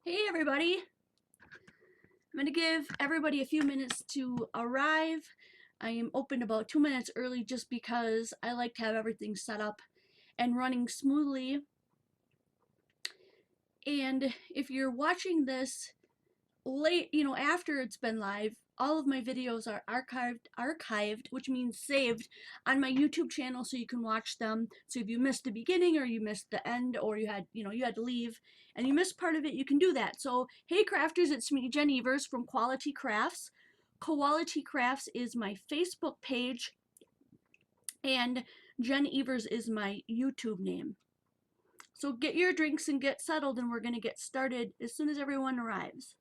Hey everybody! I'm going to give everybody a few minutes to arrive. I am open about 2 minutes early just because I like to have everything set up and running smoothly. And if you're watching this late, after it's been live, all of my videos are archived, which means saved on my YouTube channel so you can watch them. So if you missed the beginning or you missed the end or you had to leave and you missed part of it, you can do that. So hey crafters, it's me, Jen Evers from Quality Crafts. Quality Crafts is my Facebook page and Jen Evers is my YouTube name. So get your drinks and get settled and we're going to get started as soon as everyone arrives.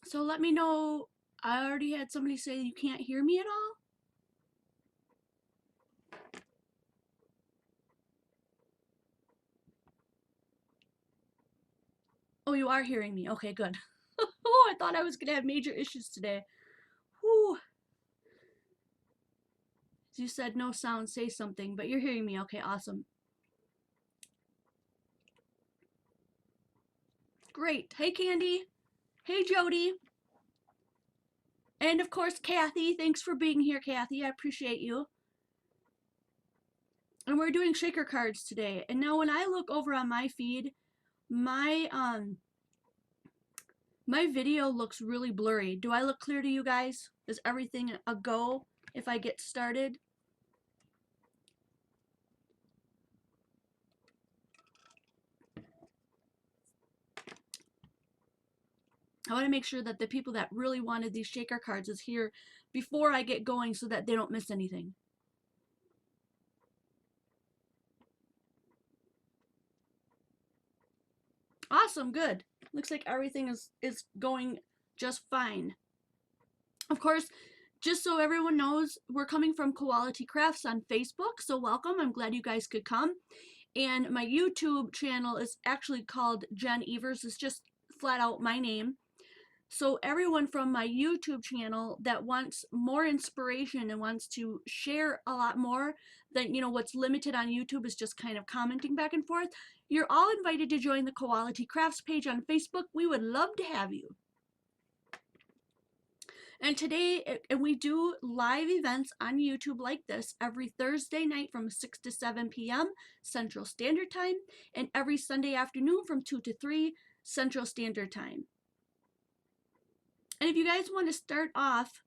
So let me know. I already had somebody say you can't hear me at all. Oh, you are hearing me. Okay, good. Oh, I thought I was going to have major issues today. Whew. You said no sound, say something, but you're hearing me. Okay, awesome. Great. Hey, Candy. Hey, Jody. And of course, Kathy. Thanks for being here, Kathy. I appreciate you. And we're doing shaker cards today. And now when I look over on my feed, my video looks really blurry. Do I look clear to you guys? Is everything a go if I get started? I want to make sure that the people that really wanted these shaker cards is here before I get going so that they don't miss anything. Awesome, good. Looks like everything is going just fine. Of course, just so everyone knows, we're coming from Quality Crafts on Facebook, so welcome. I'm glad you guys could come. And my YouTube channel is actually called Jen Evers. It's just flat out my name. So everyone from my YouTube channel that wants more inspiration and wants to share a lot more than, what's limited on YouTube is just kind of commenting back and forth. You're all invited to join the Quality Crafts page on Facebook. We would love to have you. And today, and we do live events on YouTube like this every Thursday night from 6 to 7 p.m. Central Standard Time and every Sunday afternoon from 2 to 3 Central Standard Time. And if you guys want to start off,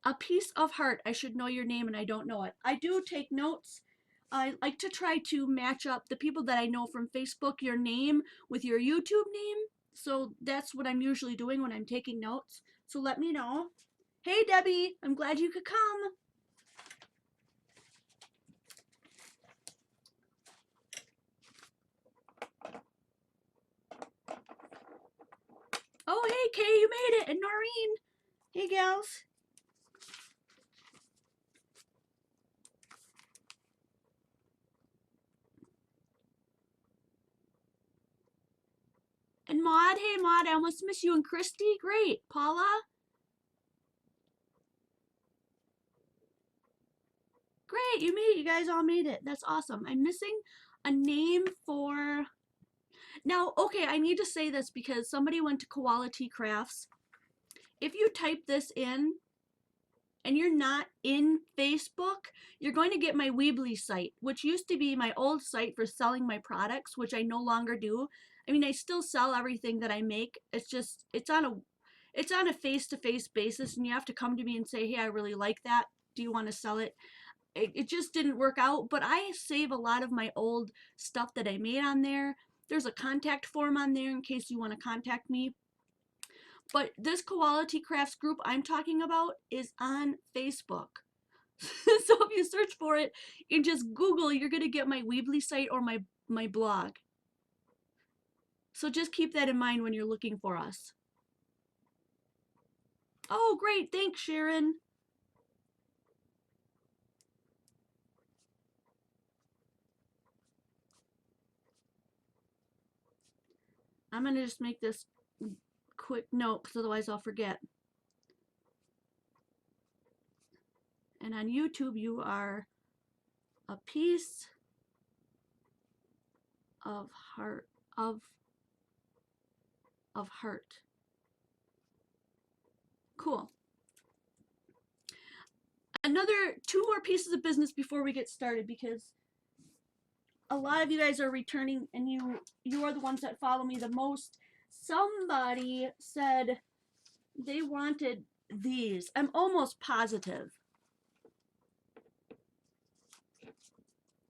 a piece of heart, I should know your name and I don't know it. I do take notes. I like to try to match up the people that I know from Facebook, your name with your YouTube name. So that's what I'm usually doing when I'm taking notes. So let me know. Hey Debbie, I'm glad you could come. Oh, hey Kay, you made it. And Noreen. Hey gals. And Maud, hey Maud, I almost miss you. And Christy, great. Paula. Great, you made it. You guys all made it. That's awesome. I'm missing a name for... Now, okay, I need to say this because somebody went to Quality Crafts. If you type this in and you're not in Facebook, you're going to get my Weebly site, which used to be my old site for selling my products, which I no longer do. I mean, I still sell everything that I make. It's just, it's on a face-to-face basis, and you have to come to me and say, hey, I really like that. Do you want to sell it? It just didn't work out, but I save a lot of my old stuff that I made on there. There's a contact form on there in case you want to contact me. But this Quality Crafts group I'm talking about is on Facebook. So if you search for it and just Google, you're going to get my Weebly site or my blog. So just keep that in mind when you're looking for us. Oh, great. Thanks, Sharon. I'm going to just make this quick note because otherwise I'll forget. And on YouTube, you are a piece of heart, of heart. Cool. Another 2 more pieces of business before we get started, because a lot of you guys are returning and you are the ones that follow me the most. Somebody said they wanted these. I'm almost positive.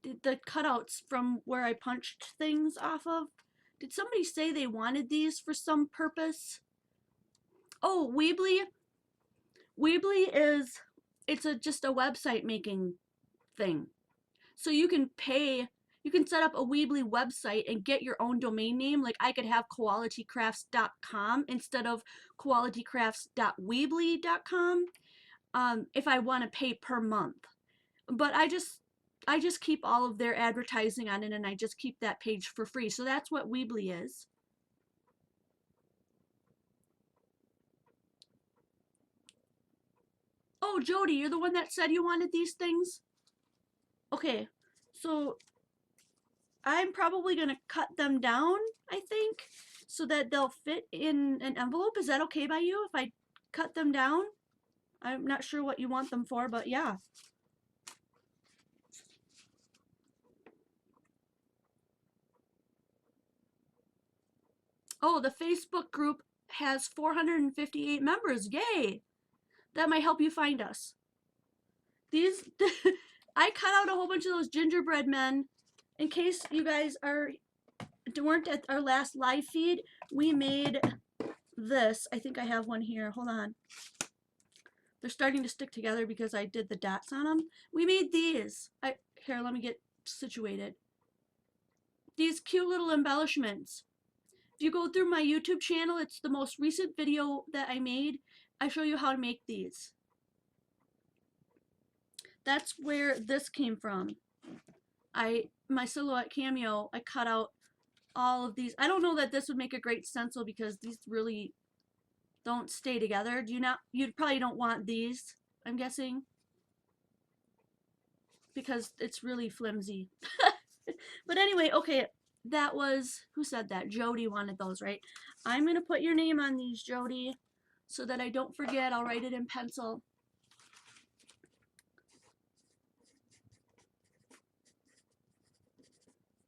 The cutouts from where I punched things off of. Did somebody say they wanted these for some purpose? Oh, Weebly. Weebly is, it's just a website making thing. So you can pay, you can set up a Weebly website and get your own domain name. Like I could have koalitycrafts.com instead of koalitycrafts.weebly.com if I want to pay per month. But I just keep all of their advertising on it, and I just keep that page for free. So that's what Weebly is. Oh, Jody, you're the one that said you wanted these things? Okay, so I'm probably going to cut them down, I think, so that they'll fit in an envelope. Is that okay by you if I cut them down? I'm not sure what you want them for, but yeah. Oh, the Facebook group has 458 members. Yay! That might help you find us. These, I cut out a whole bunch of those gingerbread men in case you guys weren't at our last live feed. We made this. I think I have one here. Hold on. They're starting to stick together because I did the dots on them. We made these. Here, let me get situated. These cute little embellishments. If you go through my YouTube channel, it's the most recent video that I made. I show you how to make these. That's where this came from. My silhouette cameo, I cut out all of these. I don't know that this would make a great stencil because these really don't stay together. You probably don't want these, I'm guessing, because it's really flimsy. But anyway, okay, that was, who said that? Jody wanted those, right? I'm gonna put your name on these, Jody, so that I don't forget. I'll write it in pencil.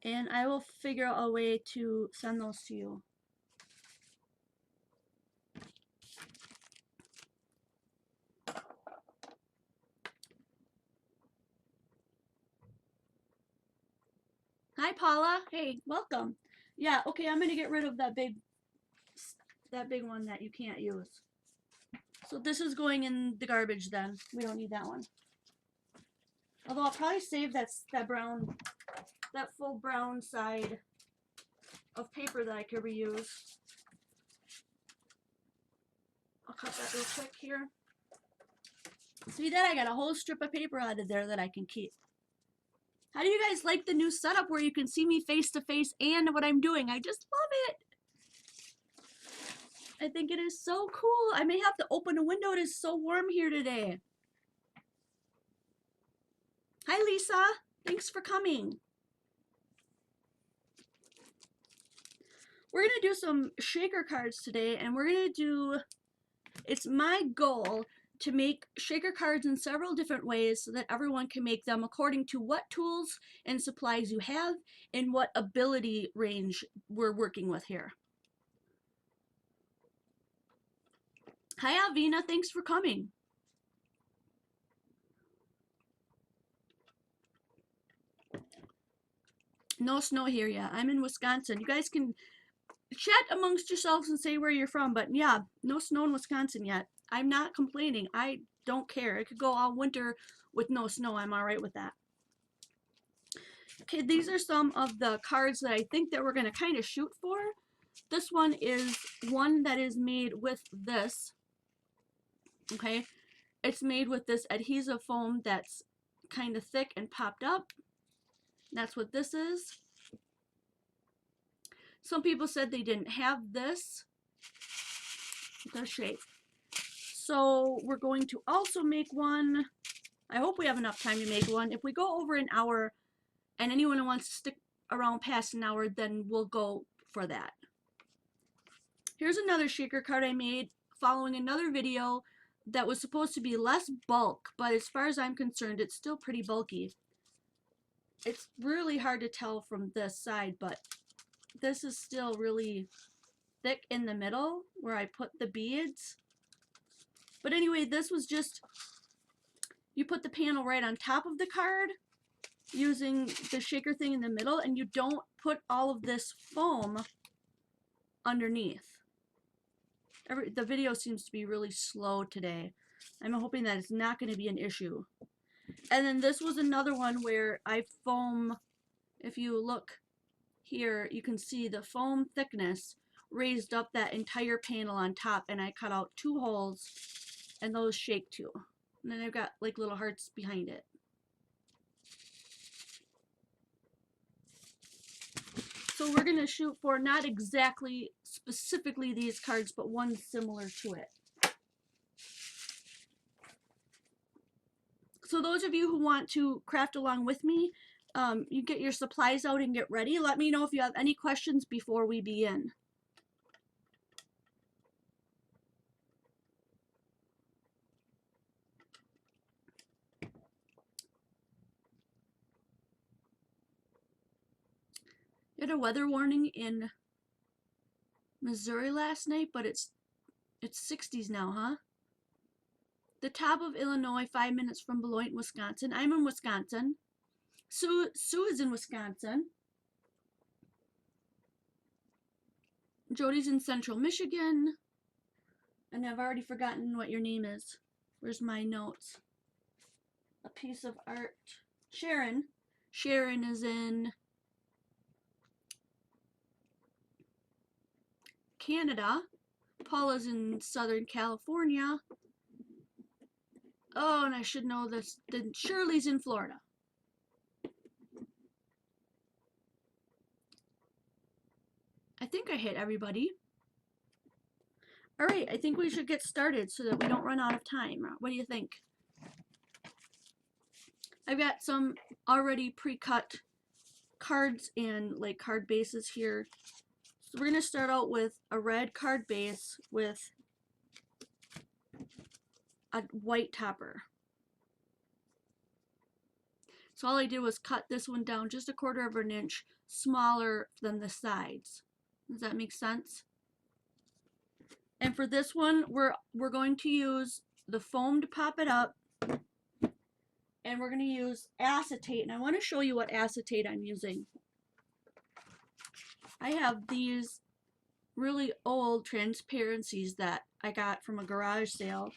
And I will figure out a way to send those to you. Hi, Paula. Hey, welcome. Yeah, okay, I'm gonna get rid of that big one that you can't use. So this is going in the garbage then. We don't need that one. Although I'll probably save that full brown side of paper that I could reuse. I'll cut that real quick here. See that? I got a whole strip of paper out of there that I can keep. How do you guys like the new setup where you can see me face to face and what I'm doing? I just love it. I think it is so cool. I may have to open a window. It is so warm here today. Hi, Lisa. Thanks for coming. We're going to do some shaker cards today, and we're going to do, it's my goal to make shaker cards in several different ways so that everyone can make them according to what tools and supplies you have and what ability range we're working with here. Hi, Alvina. Thanks for coming. No snow here yet. I'm in Wisconsin. You guys can chat amongst yourselves and say where you're from, but yeah, no snow in Wisconsin yet. I'm not complaining. I don't care. It could go all winter with no snow. I'm all right with that. Okay, these are some of the cards that I think that we're going to kind of shoot for. This one is one that is made with this. Okay, it's made with this adhesive foam that's kind of thick and popped up. That's what this is. Some people said they didn't have this, the shape. So we're going to also make one. I hope we have enough time to make one. If we go over an hour and anyone who wants to stick around past an hour, then we'll go for that. Here's another shaker card I made following another video that was supposed to be less bulk, but as far as I'm concerned, it's still pretty bulky. It's really hard to tell from this side, but this is still really thick in the middle where I put the beads. But anyway, this was just, you put the panel right on top of the card using the shaker thing in the middle, and you don't put all of this foam underneath. The video seems to be really slow today. I'm hoping that it's not going to be an issue. And then this was another one where I foam, if you look here, you can see the foam thickness raised up that entire panel on top, and I cut out 2 holes, and those shake too. And then I've got like little hearts behind it. So we're going to shoot for not exactly specifically these cards, but one similar to it. So those of you who want to craft along with me, you get your supplies out and get ready. Let me know if you have any questions before we begin. We had a weather warning in Missouri last night, but it's 60s now, huh? The top of Illinois, 5 minutes from Beloit, Wisconsin. I'm in Wisconsin. Sue is in Wisconsin. Jody's in Central Michigan. And I've already forgotten what your name is. Where's my notes? A piece of art. Sharon. Sharon is in Canada. Paula's in Southern California. Oh, and I should know this. Shirley's in Florida. I think I hit everybody. All right, I think we should get started so that we don't run out of time. What do you think? I've got some already pre-cut cards and like card bases here. So we're going to start out with a red card base with a white topper. So all I did was cut this one down just 1/4 of an inch smaller than the sides. Does that make sense? And for this one, we're going to use the foam to pop it up, and we're going to use acetate. And I want to show you what acetate I'm using. I have these really old transparencies that I got from a garage sale.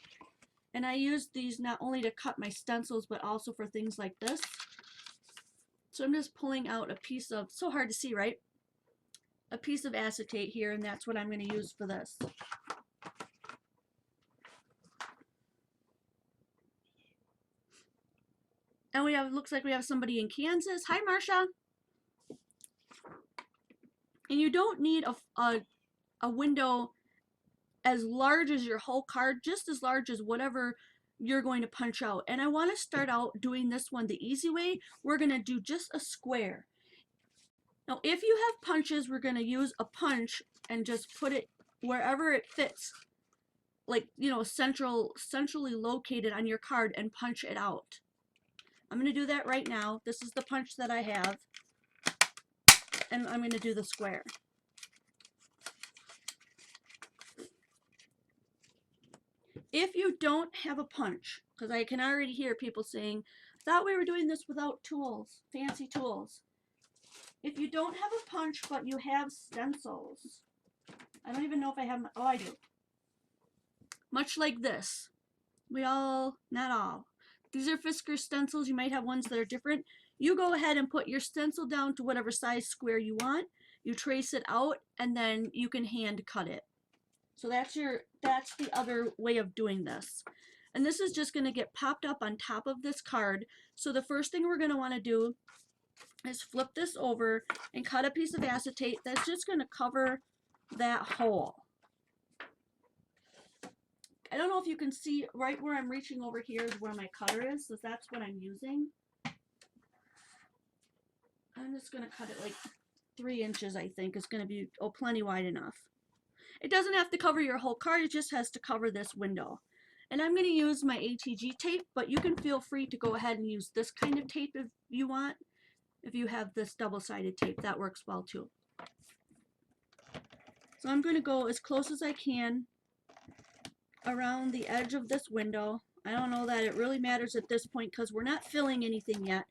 And I use these not only to cut my stencils, but also for things like this. So I'm just pulling out a piece of, so hard to see, right? A piece of acetate here, and that's what I'm going to use for this. And we have, looks like we have somebody in Kansas. Hi, Marsha. And you don't need a window as large as your whole card, just as large as whatever you're going to punch out. And I want to start out doing this one the easy way. We're going to do just a square. Now, if you have punches, we're going to use a punch and just put it wherever it fits, like, you know, centrally located on your card, and punch it out. I'm going to do that right now. This is the punch that I have, and I'm going to do the square. If you don't have a punch, because I can already hear people saying, thought we were doing this without tools, fancy tools. If you don't have a punch, but you have stencils, I don't even know if I have, oh, I do. Much like this. We all, not all. These are Fisker stencils. You might have ones that are different. You go ahead and put your stencil down to whatever size square you want. You trace it out, and then you can hand cut it. So that's the other way of doing this. And this is just going to get popped up on top of this card. So the first thing we're going to want to do is flip this over and cut a piece of acetate that's just going to cover that hole. I don't know if you can see right where I'm reaching over here is where my cutter is, so that's what I'm using. I'm just going to cut it like 3 inches, I think, is going to be plenty wide enough. It doesn't have to cover your whole card, it just has to cover this window. And I'm going to use my ATG tape, but you can feel free to go ahead and use this kind of tape if you want. If you have this double-sided tape, that works well too. So I'm going to go as close as I can around the edge of this window. I don't know that it really matters at this point because we're not filling anything yet.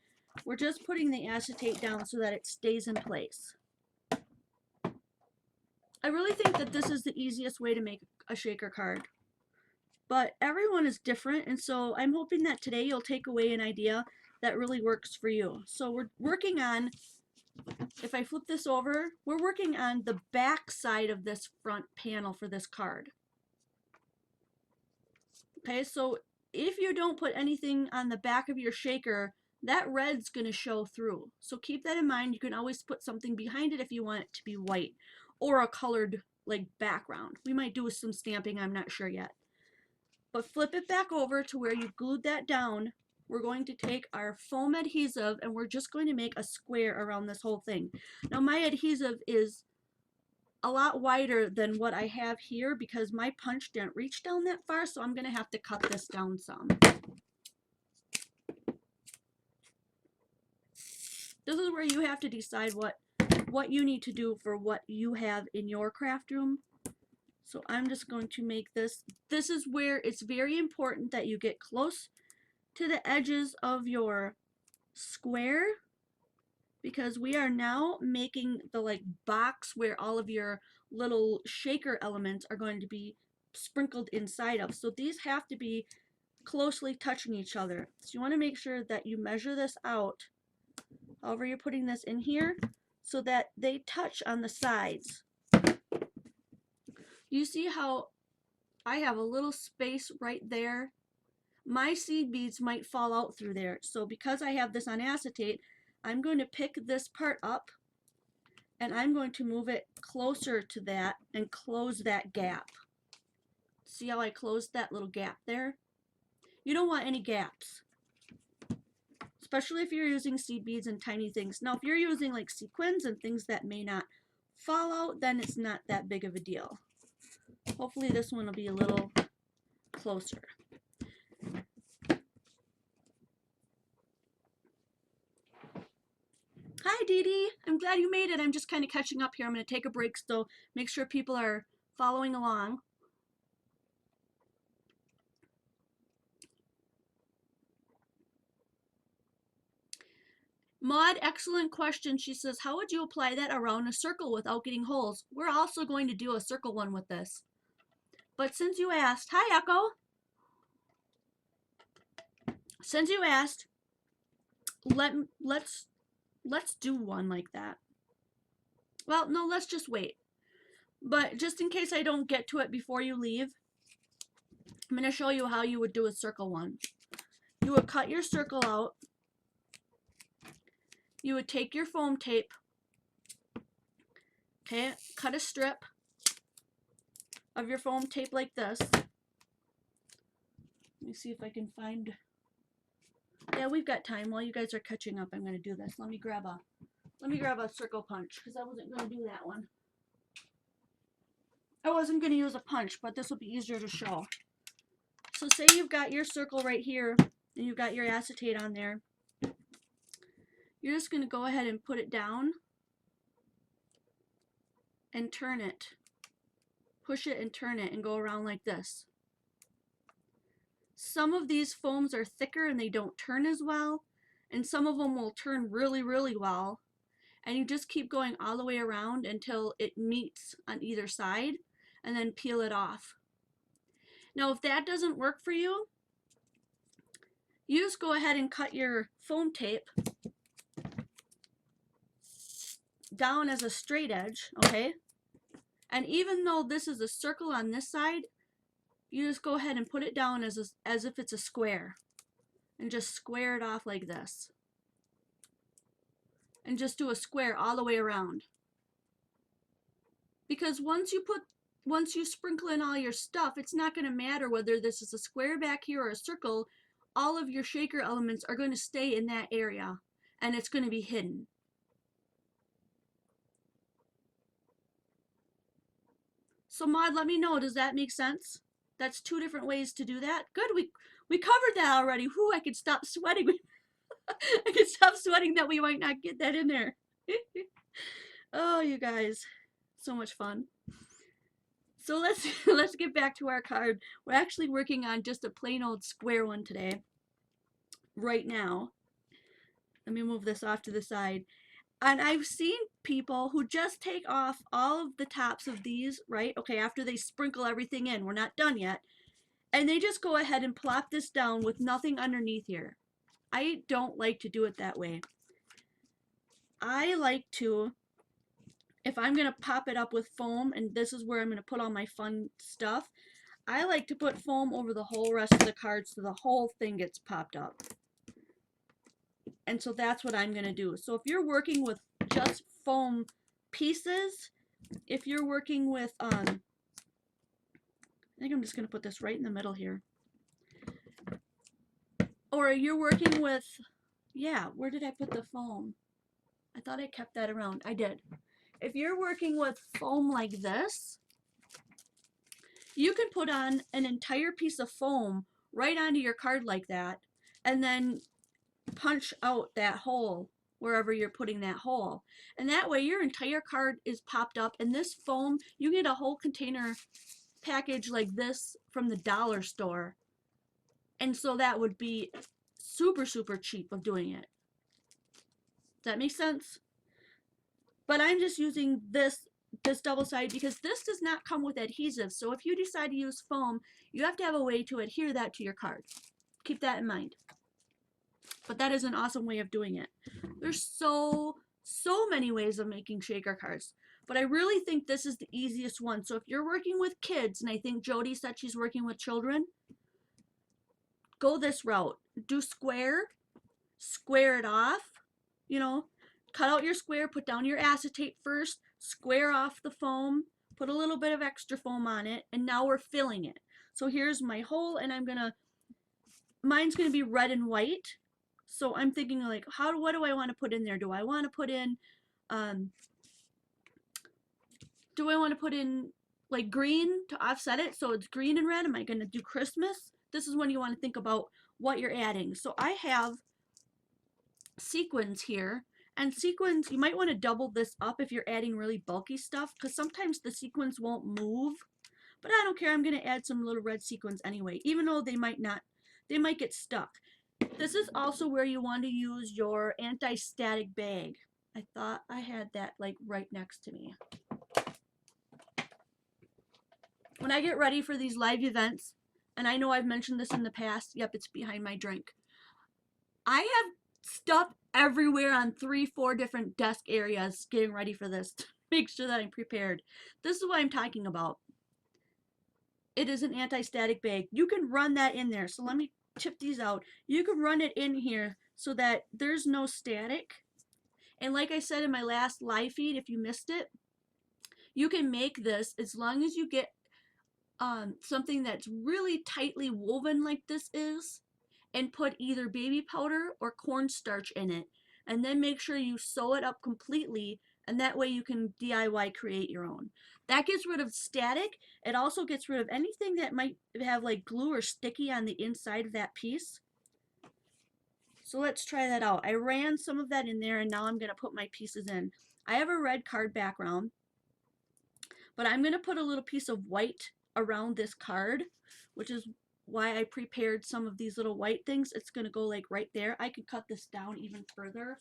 We're just putting the acetate down so that it stays in place. I really think that this is the easiest way to make a shaker card. But everyone is different, and so I'm hoping that today you'll take away an idea that really works for you. So we're working on, if I flip this over, we're working on the back side of this front panel for this card. Okay, so if you don't put anything on the back of your shaker, that red's going to show through. So keep that in mind. You can always put something behind it if you want it to be white or a colored like background. We might do some stamping, I'm not sure yet. But flip it back over to where you glued that down. We're going to take our foam adhesive and we're just going to make a square around this whole thing. Now my adhesive is a lot wider than what I have here because my punch didn't reach down that far, so I'm going to have to cut this down some. This is where you have to decide what you need to do for what you have in your craft room. So I'm just going to make this. This is where it's very important that you get close to the edges of your square, because we are now making the like box where all of your little shaker elements are going to be sprinkled inside of. So these have to be closely touching each other. So you want to make sure that you measure this out, however you're putting this in here, so that they touch on the sides. You see how I have a little space right there? My seed beads might fall out through there. So because I have this on acetate, I'm going to pick this part up and I'm going to move it closer to that and close that gap. See how I closed that little gap there? You don't want any gaps, especially if you're using seed beads and tiny things. Now if you're using like sequins and things that may not fall out, then it's not that big of a deal. Hopefully this one will be a little closer. Hi Dee Dee, I'm glad you made it. I'm just kind of catching up here. I'm going to take a break, so make sure people are following along. Maud, excellent question. She says, how would you apply that around a circle without getting holes? We're also going to do a circle one with this. But since you asked, hi Echo. Since you asked, let's do one like that. Well, no, let's just wait. But just in case I don't get to it before you leave, I'm going to show you how you would do a circle one. You would cut your circle out. You would take your foam tape, okay, cut a strip of your foam tape like this. Let me see if I can find, yeah, we've got time. While you guys are catching up, I'm going to do this. Let me grab a circle punch, because I wasn't going to do that one. I wasn't going to use a punch, but this will be easier to show. So say you've got your circle right here, and you've got your acetate on there. You're just going to go ahead and put it down and turn it. Push it and turn it and go around like this. Some of these foams are thicker and they don't turn as well, and some of them will turn really, really well. And you just keep going all the way around until it meets on either side, and then peel it off. Now if that doesn't work for you, you just go ahead and cut your foam tape down as a straight edge, okay? And even though this is a circle on this side, you just go ahead and put it down as if it's a square, and just square it off like this. and just do a square all the way around. Because once you sprinkle in all your stuff, it's not going to matter whether this is a square back here or a circle. All of your shaker elements are going to stay in that area, and it's going to be hidden. So Maud, let me know, does that make sense? That's 2 different ways to do that. Good, we covered that already. Whew, I could stop sweating. I could stop sweating that we might not get that in there. Oh, you guys, so much fun. So let's get back to our card. We're actually working on just a plain old square one today. Right now. Let me move this off to the side. And I've seen people who just take off all of the tops of these, right? Okay, after they sprinkle everything in, we're not done yet. And they just go ahead and plop this down with nothing underneath here. I don't like to do it that way. I like to, if I'm going to pop it up with foam, and this is where I'm going to put all my fun stuff, I like to put foam over the whole rest of the card so the whole thing gets popped up. And so that's what I'm going to do. So if you're working with just foam pieces, if you're working with, I think I'm just going to put this right in the middle here. Or you're working with, yeah, where did I put the foam? I thought I kept that around. I did. If you're working with foam like this, you can put on an entire piece of foam right onto your card like that, and then punch out that hole wherever you're putting that hole. And that way your entire card is popped up, and this foam, you get a whole container package like this from the dollar store. And so that would be super, super cheap of doing it. Does that make sense? But I'm just using this double side because this does not come with adhesive. So if you decide to use foam, you have to have a way to adhere that to your card. Keep that in mind. But that is an awesome way of doing it. There's so many ways of making shaker cards. But I really think this is the easiest one. So if you're working with kids, and I think Jody said she's working with children, go this route. Do square it off, you know, cut out your square, put down your acetate first, square off the foam, put a little bit of extra foam on it, and now we're filling it. So here's my hole, and mine's gonna be red and white. So I'm thinking like, what do I want to put in there? Do I want to put in, like green to offset it? So it's green and red. Am I going to do Christmas? This is when you want to think about what you're adding. So I have sequins here, and sequins, you might want to double this up if you're adding really bulky stuff, because sometimes the sequins won't move. But I don't care. I'm going to add some little red sequins anyway, even though they might get stuck. This is also where you want to use your anti-static bag. I thought I had that like right next to me. When I get ready for these live events, and I know I've mentioned this in the past, yep, it's behind my drink. I have stuff everywhere on 3-4 different desk areas getting ready for this to make sure that I'm prepared. This is what I'm talking about. It is an anti-static bag. You can run that in there. So let me tip these out. You can run it in here so that there's no static. And like I said in my last live feed, if you missed it, you can make this as long as you get something that's really tightly woven like this is, and put either baby powder or cornstarch in it, and then make sure you sew it up completely, and that way you can DIY create your own. That gets rid of static. It also gets rid of anything that might have like glue or sticky on the inside of that piece. So let's try that out. I ran some of that in there, and now I'm going to put my pieces in. I have a red card background, but I'm going to put a little piece of white around this card, which is why I prepared some of these little white things. It's going to go like right there. I could cut this down even further,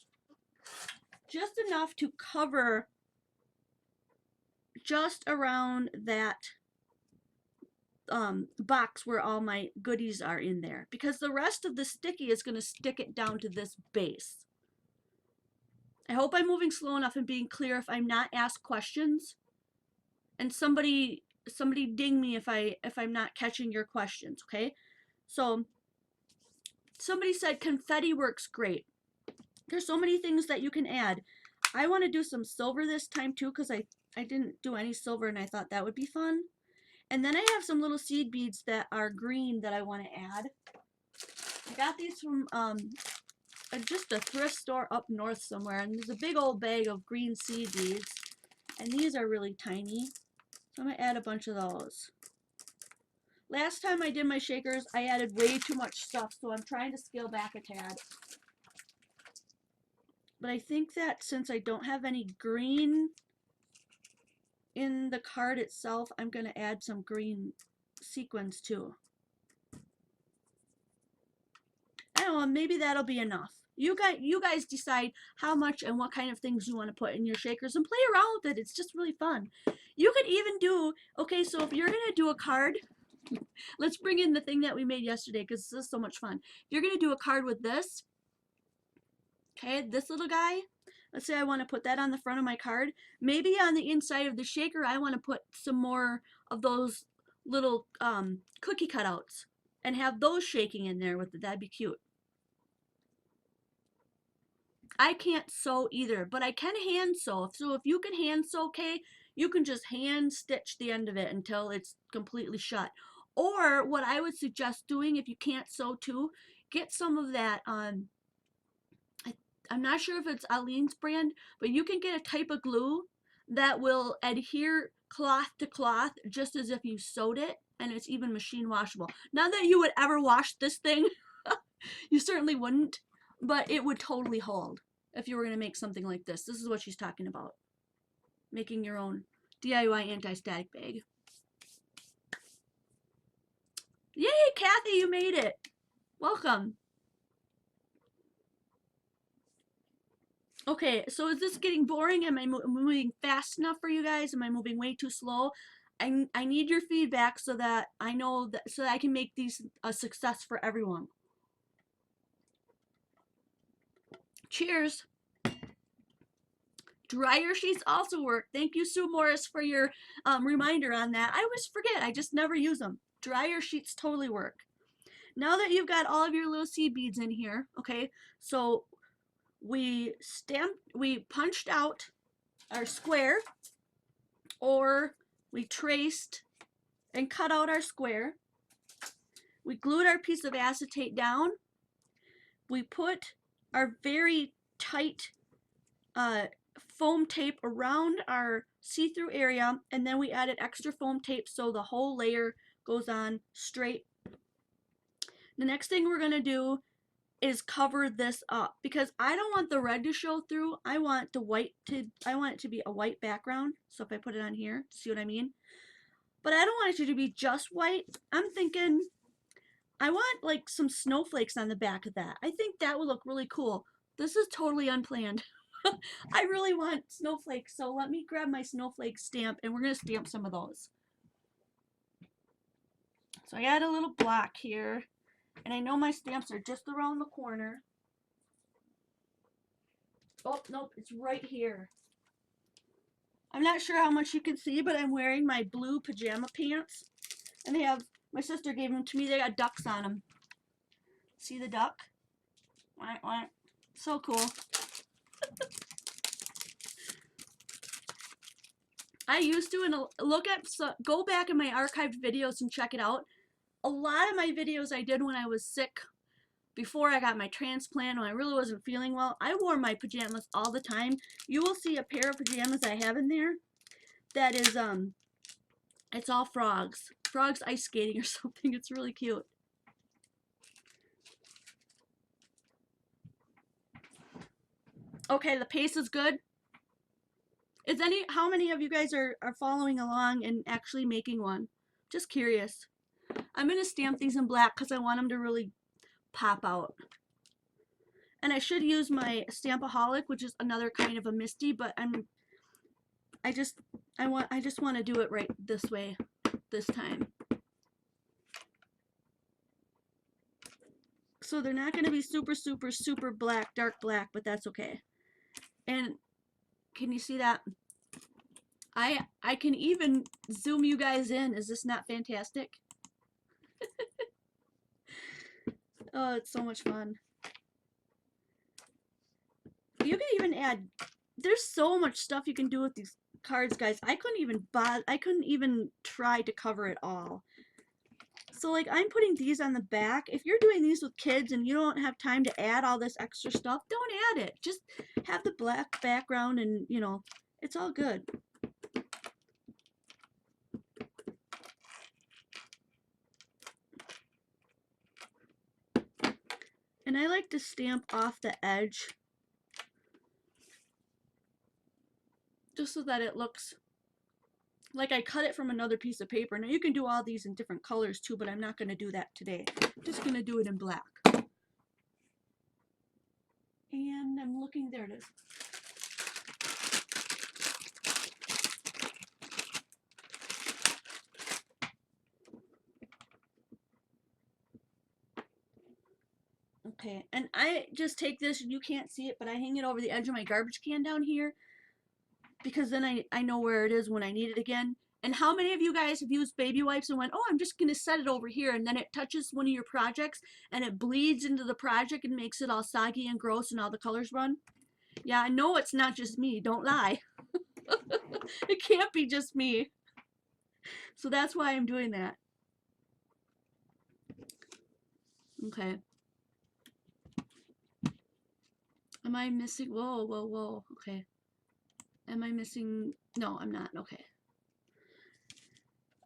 just enough to cover just around that box where all my goodies are in there, because the rest of the sticky is going to stick it down to this base. I hope I'm moving slow enough and being clear. If I'm not, ask questions, and somebody ding me if I'm not catching your questions, okay? So somebody said confetti works great. There's so many things that you can add. I want to do some silver this time too because I didn't do any silver and I thought that would be fun. And then I have some little seed beads that are green that I want to add. I got these from just a thrift store up north somewhere, and there's a big old bag of green seed beads, and these are really tiny, so I'm going to add a bunch of those. Last time I did my shakers, I added way too much stuff, so I'm trying to scale back a tad. But I think that since I don't have any green in the card itself, I'm going to add some green sequins too. I don't know, maybe that'll be enough. You guys decide how much and what kind of things you want to put in your shakers and play around with it. It's just really fun. You could even do, okay, so if you're going to do a card, let's bring in the thing that we made yesterday because this is so much fun. If you're going to do a card with this, okay, this little guy, let's say I want to put that on the front of my card. Maybe on the inside of the shaker, I want to put some more of those little cookie cutouts and have those shaking in there with it. That'd be cute. I can't sew either, but I can hand sew. So if you can hand sew, okay, you can just hand stitch the end of it until it's completely shut. Or what I would suggest doing if you can't sew too, get some of that I'm not sure if it's Aleene's brand, but you can get a type of glue that will adhere cloth to cloth just as if you sewed it, and it's even machine washable. Not that you would ever wash this thing, you certainly wouldn't, but it would totally hold if you were going to make something like this. This is what she's talking about. Making your own DIY anti-static bag. Yay, Kathy, you made it. Welcome. Okay, so is this getting boring? Am I moving fast enough for you guys? Am I moving way too slow? I need your feedback so that I know that so that I can make these a success for everyone. Cheers. Dryer sheets also work. Thank you, Sue Morris, for your reminder on that. I always forget. I just never use them. Dryer sheets totally work. Now that you've got all of your little seed beads in here, okay, so we punched out our square, or we traced and cut out our square. We glued our piece of acetate down. We put our very tight foam tape around our see-through area, and then we added extra foam tape so the whole layer goes on straight. The next thing we're going to do is cover this up because I don't want the red to show through. I want it to be a white background. So if I put it on here, see what I mean? But I don't want it to be just white. I'm thinking I want like some snowflakes on the back of that. I think that would look really cool. This is totally unplanned. I really want snowflakes, so let me grab my snowflake stamp and we're going to stamp some of those. So I got a little block here, and I know my stamps are just around the corner. Oh, nope, it's right here. I'm not sure how much you can see, but I'm wearing my blue pajama pants, and my sister gave them to me. They got ducks on them. See the duck? Wah, wah. So cool. I used to, and go back in my archived videos and check it out. A lot of my videos I did when I was sick, before I got my transplant, when I really wasn't feeling well, I wore my pajamas all the time. You will see a pair of pajamas I have in there that is, it's all frogs. Frogs ice skating or something. It's really cute. Okay, the pace is good. How many of you guys are following along and actually making one? Just curious. I'm going to stamp these in black because I want them to really pop out. And I should use my Stampaholic, which is another kind of a Misty, but I just want to do it right this way this time. So they're not going to be super, super, super black, dark black, but that's okay. And can you see that? I can even zoom you guys in. Is this not fantastic? Oh, it's so much fun. You can even add, there's so much stuff you can do with these cards, guys. I couldn't even try to cover it all. So like I'm putting these on the back. If you're doing these with kids and you don't have time to add all this extra stuff, don't add it. Just have the black background and, you know, it's all good. And I like to stamp off the edge just so that it looks like I cut it from another piece of paper. Now you can do all these in different colors too, but I'm not going to do that today. I'm just going to do it in black. And I'm looking, there it is. Okay, and I just take this, and you can't see it, but I hang it over the edge of my garbage can down here because then I know where it is when I need it again. And how many of you guys have used baby wipes and went, oh, I'm just going to set it over here, and then it touches one of your projects and it bleeds into the project and makes it all soggy and gross and all the colors run? Yeah, I know it's not just me. Don't lie. It can't be just me. So that's why I'm doing that. Okay. Am I missing? Whoa, whoa, whoa. Okay. Am I missing? No, I'm not. Okay.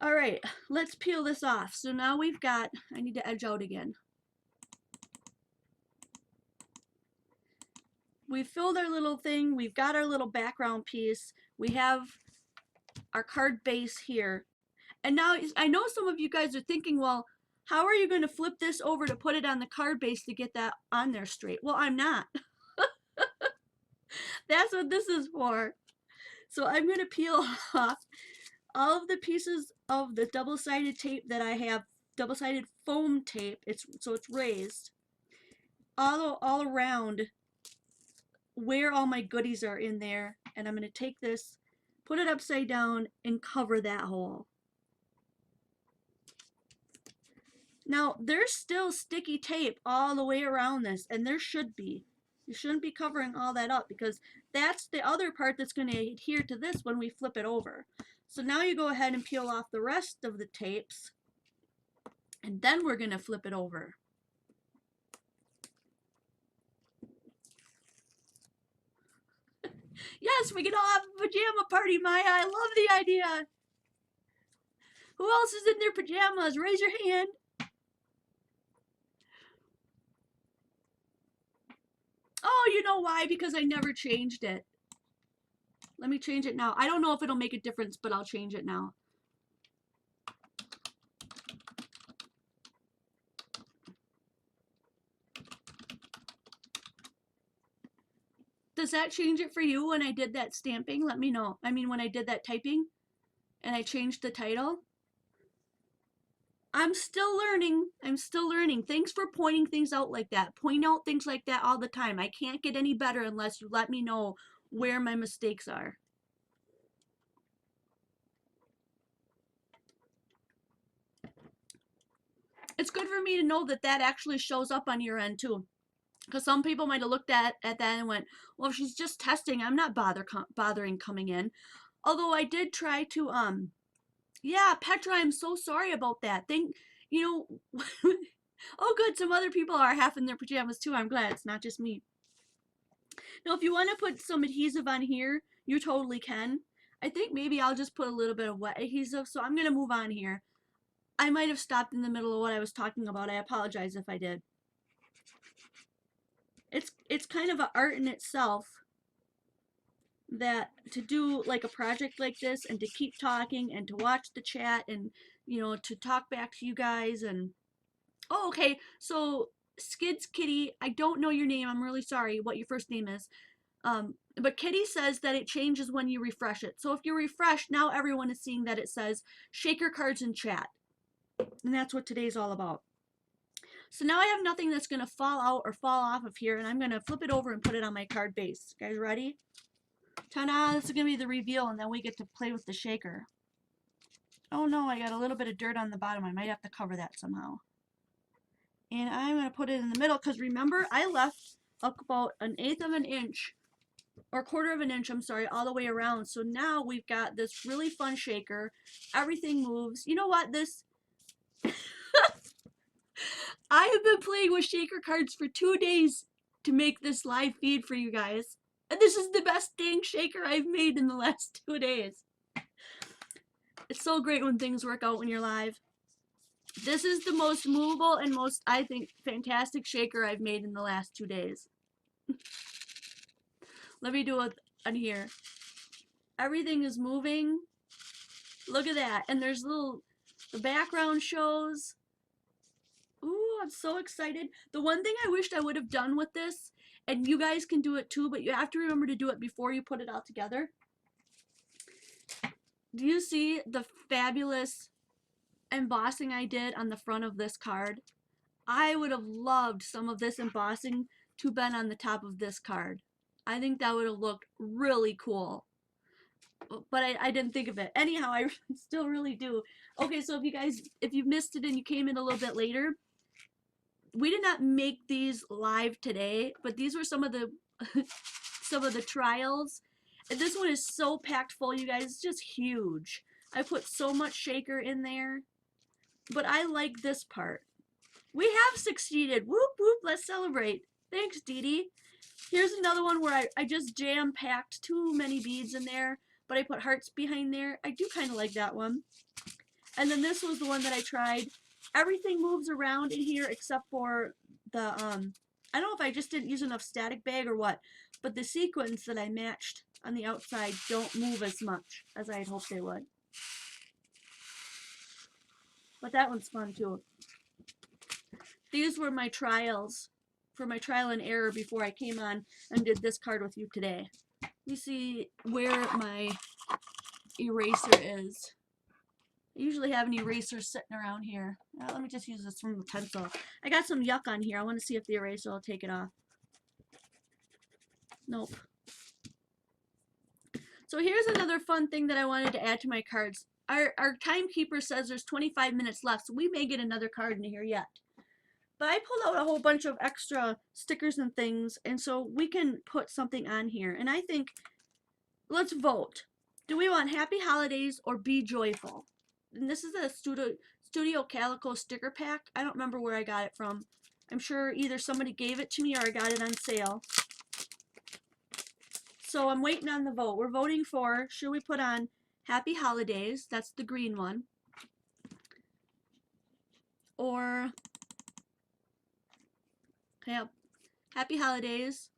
All right, let's peel this off. So now we've got, I need to edge out again. We've filled our little thing. We've got our little background piece. We have our card base here. And now I know some of you guys are thinking, well, how are you going to flip this over to put it on the card base to get that on there straight? Well, I'm not. That's what this is for. So I'm going to peel off all of the pieces of the double-sided tape that I have, double-sided foam tape, so it's raised, all around where all my goodies are in there, and I'm going to take this, put it upside down, and cover that hole. Now, there's still sticky tape all the way around this, and there should be. You shouldn't be covering all that up because that's the other part that's going to adhere to this when we flip it over. So now you go ahead and peel off the rest of the tapes, and then we're going to flip it over. Yes, we can all have a pajama party, Maya. I love the idea. Who else is in their pajamas? Raise your hand. Oh, you know why? Because I never changed it. Let me change it now. I don't know if it'll make a difference, but I'll change it now. Does that change it for you when I did that stamping? Let me know. I mean, when I did that typing and I changed the title. I'm still learning. I'm still learning. Thanks for pointing things out like that. Point out things like that all the time. I can't get any better unless you let me know where my mistakes are. It's good for me to know that that actually shows up on your end too. Because some people might have looked at that and went, well, if she's just testing, I'm not bothering coming in. Although I did try to, yeah, Petra, I'm so sorry about that. You know, oh good, some other people are half in their pajamas too. I'm glad it's not just me. Now, if you want to put some adhesive on here, you totally can. I think maybe I'll just put a little bit of wet adhesive, so I'm going to move on here. I might have stopped in the middle of what I was talking about. I apologize if I did. It's kind of an art in itself that to do like a project like this and to keep talking and to watch the chat and, you know, to talk back to you guys. And oh, okay, so Skids Kitty, I don't know your name. I'm really sorry what your first name is. But Kitty says that it changes when you refresh it. So if you refresh, now everyone is seeing that it says Shaker Cards in chat. And that's what today's all about. So now I have nothing that's going to fall out or fall off of here, and I'm going to flip it over and put it on my card base. Guys ready? Ta-da! This is going to be the reveal, and then we get to play with the shaker. Oh no, I got a little bit of dirt on the bottom. I might have to cover that somehow. And I'm going to put it in the middle, because remember, I left about 1/8 of an inch or 1/4 of an inch, I'm sorry, all the way around. So now we've got this really fun shaker. Everything moves. You know what? I have been playing with shaker cards for 2 days to make this live feed for you guys. And this is the best dang shaker I've made in the last 2 days. It's so great when things work out when you're live. This is the most movable and most, I think, fantastic shaker I've made in the last 2 days. Let me do it on here. Everything is moving. Look at that. And there's the background shows. Ooh, I'm so excited. The one thing I wished I would have done with this, and you guys can do it too, but you have to remember to do it before you put it all together. Do you see the fabulous embossing I did on the front of this card? I would have loved some of this embossing to been on the top of this card. I think that would have looked really cool. But I didn't think of it. Anyhow, I still really do. Okay, so if you missed it and you came in a little bit later, we did not make these live today, but these were some of the some of the trials. And this one is so packed full, you guys. It's just huge. I put so much shaker in there. But I like this part. We have succeeded. Whoop, whoop. Let's celebrate. Thanks, Dee Dee. Here's another one where I just jam-packed too many beads in there, but I put hearts behind there. I do kind of like that one. And then this was the one that I tried. Everything moves around in here except for the, I don't know if I just didn't use enough static bag or what, but the sequins that I matched on the outside don't move as much as I had hoped they would. But that one's fun too. These were my trials, for my trial and error before I came on and did this card with you today. Let me see where my eraser is. I usually have an eraser sitting around here. Let me just use this from the pencil. I got some yuck on here. I want to see if the eraser will take it off. Nope. So here's another fun thing that I wanted to add to my cards. Our timekeeper says there's 25 minutes left, so we may get another card in here yet. But I pulled out a whole bunch of extra stickers and things, and so we can put something on here. And I think, let's vote. Do we want Happy Holidays or Be Joyful? And this is a Studio Calico sticker pack. I don't remember where I got it from. I'm sure either somebody gave it to me or I got it on sale. So I'm waiting on the vote. We're voting for, should we put on Happy Holidays? That's the green one. Or Happy Holidays.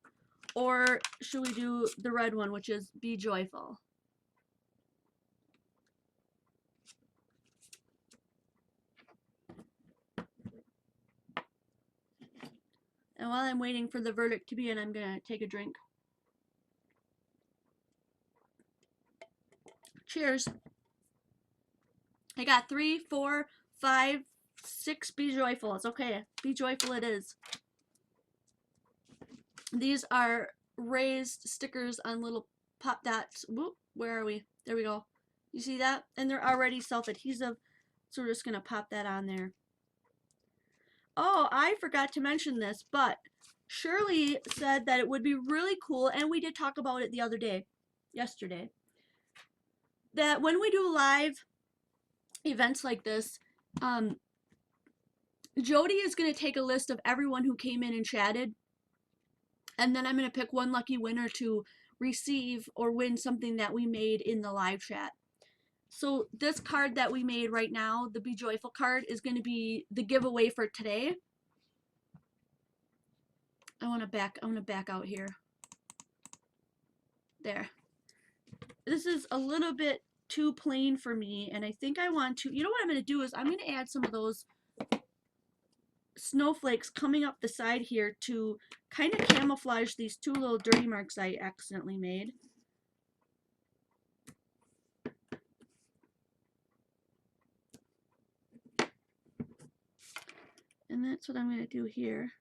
Or should we do the red one, which is Be Joyful? And while I'm waiting for the verdict to be in, I'm going to take a drink. Cheers. I got 3, 4, 5, 6 Be Joyful. It's okay. Be Joyful it is. These are raised stickers on little pop dots. Whoop, where are we? There we go. You see that? And they're already self-adhesive, so we're just going to pop that on there. Oh, I forgot to mention this, but Shirley said that it would be really cool, and we did talk about it the other day, yesterday, that when we do live events like this, Jody is going to take a list of everyone who came in and chatted, and then I'm going to pick one lucky winner to receive or win something that we made in the live chat. So this card that we made right now, the Be Joyful card, is going to be the giveaway for today. I want to back out here. There. This is a little bit too plain for me, and I think I want to, you know what I'm going to do is I'm going to add some of those snowflakes coming up the side here to kind of camouflage these 2 little dirty marks I accidentally made. And that's what I'm going to do here.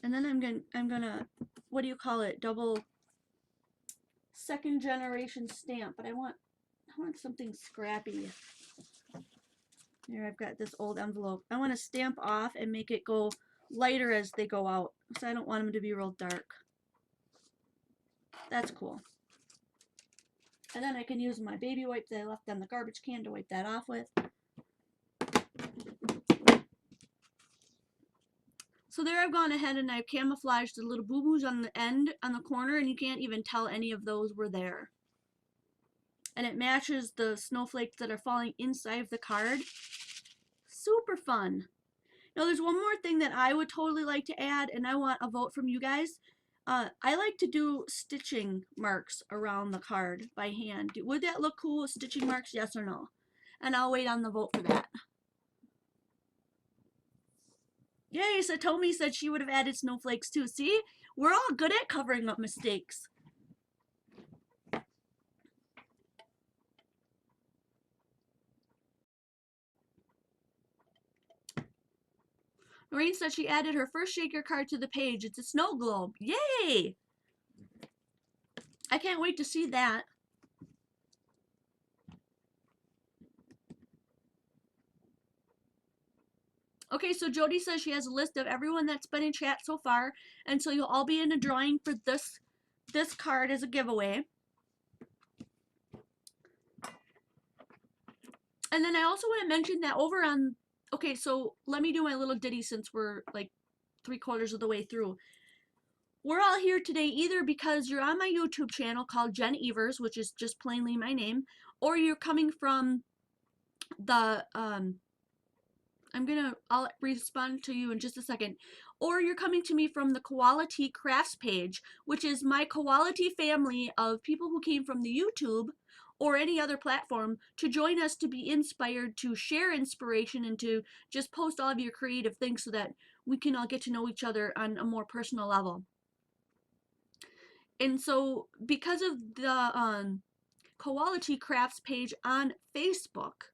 And then I'm gonna, what do you call it? Double second generation stamp, but I want something scrappy. Here I've got this old envelope. I want to stamp off and make it go lighter as they go out, so I don't want them to be real dark. That's cool. And then I can use my baby wipe that I left on the garbage can to wipe that off with. So there I've gone ahead and I've camouflaged the little boo-boos on the end, on the corner, and you can't even tell any of those were there. And it matches the snowflakes that are falling inside of the card. Super fun. Now there's one more thing that I would totally like to add, and I want a vote from you guys. I like to do stitching marks around the card by hand. Would that look cool with stitching marks, yes or no? And I'll wait on the vote for that. Yay, Satomi said she would have added snowflakes too. See, we're all good at covering up mistakes. Noreen said she added her first shaker card to the page. It's a snow globe. Yay! I can't wait to see that. Okay, so Jody says she has a list of everyone that's been in chat so far, and so you'll all be in a drawing for this card as a giveaway. And then I also want to mention that over on, okay, so let me do my little ditty since we're like 3/4 of the way through. We're all here today either because you're on my YouTube channel called Jen Evers, which is just plainly my name, or you're coming from the, I'll respond to you in just a second, or you're coming to me from the Quality Crafts page, which is my Quality family of people who came from the YouTube or any other platform to join us to be inspired, to share inspiration, and to just post all of your creative things so that we can all get to know each other on a more personal level. And so because of the Quality Crafts page on Facebook,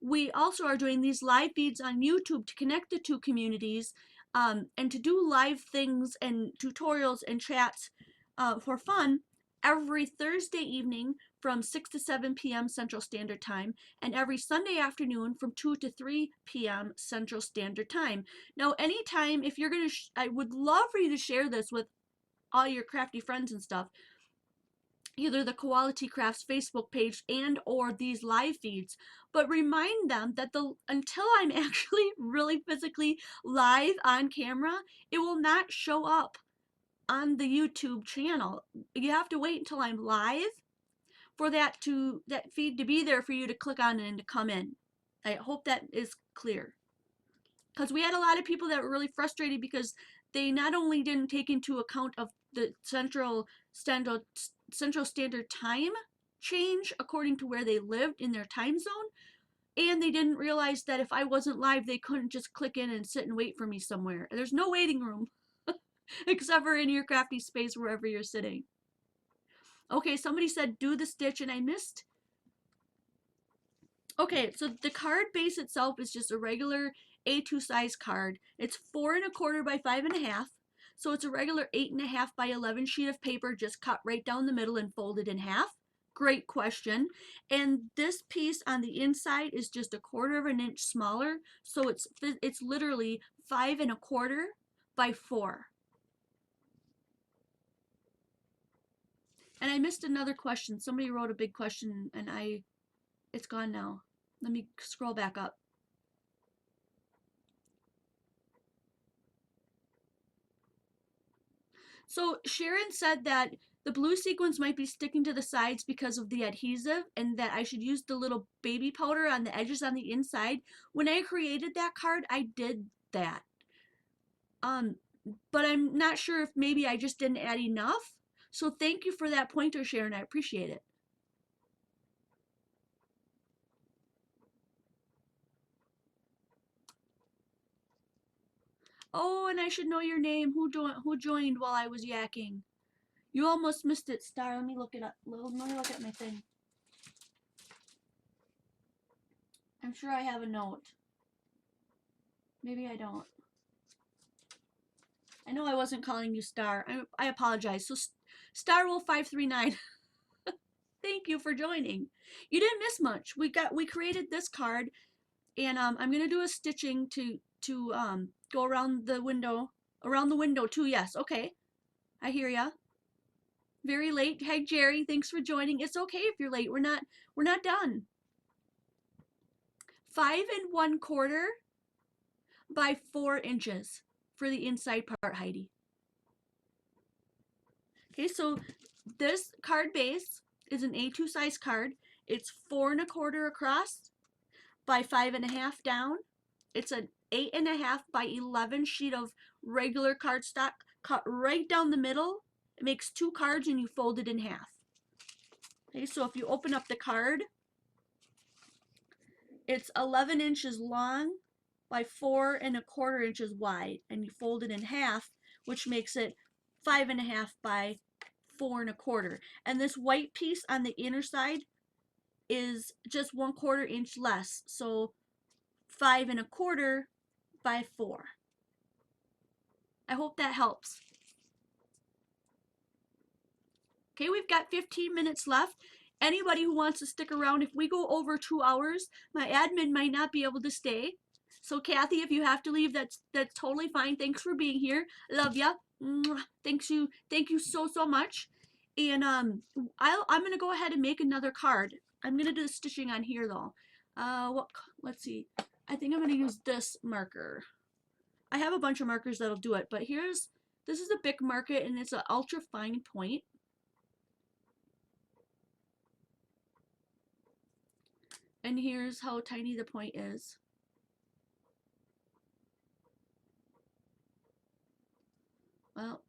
we also are doing these live feeds on YouTube to connect the two communities, and to do live things and tutorials and chats for fun every Thursday evening from 6 to 7 p.m. Central Standard Time, and every Sunday afternoon from 2 to 3 p.m. Central Standard Time. Now, anytime, if you're going to, I would love for you to share this with all your crafty friends and stuff, either the Quality Crafts Facebook page and or these live feeds, but remind them that until I'm actually really physically live on camera, it will not show up on the YouTube channel. You have to wait until I'm live for that feed to be there for you to click on and to come in. I hope that is clear. Because we had a lot of people that were really frustrated because they not only didn't take into account of the Central Standard Time change according to where they lived in their time zone, and they didn't realize that if I wasn't live, they couldn't just click in and sit and wait for me somewhere. There's no waiting room except for in your crafty space wherever you're sitting. Okay, somebody said do the stitch and I missed. Okay, so the card base itself is just a regular A2 size card. It's 4 1/4 by 5 1/2. So it's a regular 8 1/2 by 11 sheet of paper, just cut right down the middle and folded in half. Great question. And this piece on the inside is just 1/4 of an inch smaller. So it's literally 5 1/4 by 4. And I missed another question. Somebody wrote a big question and it's gone now. Let me scroll back up. So Sharon said that the blue sequins might be sticking to the sides because of the adhesive, and that I should use the little baby powder on the edges on the inside. When I created that card, I did that. But I'm not sure if maybe I just didn't add enough. So thank you for that pointer, Sharon. I appreciate it. Oh, and I should know your name. Who joined while I was yakking? You almost missed it, Star. Let me look it up. Let me look at my thing. I'm sure I have a note. Maybe I don't. I know I wasn't calling you Star. I apologize. So Starwolf539. Thank you for joining. You didn't miss much. We created this card, and I'm gonna do a stitching to Go around the window. Around the window too, yes. Okay. I hear ya. Very late. Hi Jerry, thanks for joining. It's okay if you're late. We're not done. 5 1/4 by 4 inches for the inside part, Heidi. Okay, so this card base is an A2 size card. It's 4 1/4 across by 5 1/2 down. It's an 8 1/2 by 11 sheet of regular cardstock cut right down the middle. It makes 2 cards and you fold it in half. Okay, so if you open up the card, it's 11 inches long by 4 1/4 inches wide, and you fold it in half, which makes it 5 1/2 by 4 1/4. And this white piece on the inner side is just 1/4 inch less, so 5 1/4 by 4. I hope that helps. Okay, we've got 15 minutes left. Anybody who wants to stick around, if we go over 2 hours, my admin might not be able to stay. So Kathy, if you have to leave, that's totally fine. Thanks for being here. Love ya. Thank you so much. And I'm gonna go ahead and make another card. I'm gonna do the stitching on here though. Let's see. I think I'm gonna use this marker. I have a bunch of markers that'll do it, but this is a Bic marker and it's an ultra fine point. And here's how tiny the point is. Well,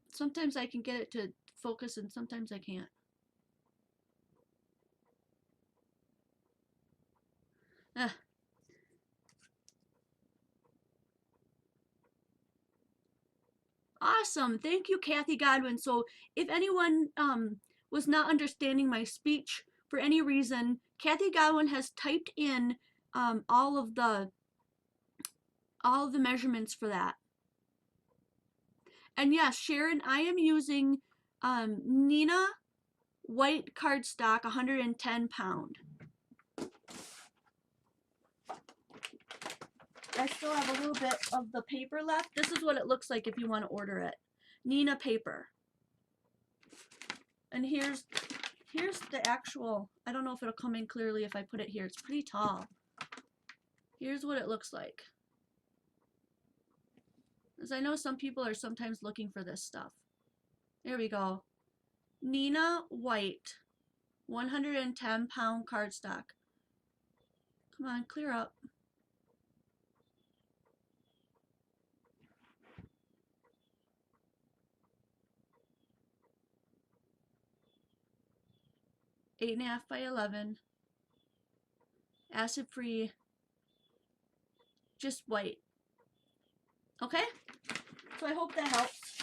sometimes I can get it to focus and sometimes I can't. Awesome. Thank you, Kathy Godwin. So if anyone was not understanding my speech for any reason, Kathy Godwin has typed in all of the measurements for that. And yes, Sharon, I am using Nina white cardstock, 110 pound. I still have a little bit of the paper left. This is what it looks like if you want to order it. Nina paper. And here's the actual, I don't know if it'll come in clearly if I put it here. It's pretty tall. Here's what it looks like. As I know some people are sometimes looking for this stuff. There we go. Nina white, 110 pound cardstock. Come on, clear up. Eight and a half by 11. Acid free. Just white. Okay? So I hope that helps.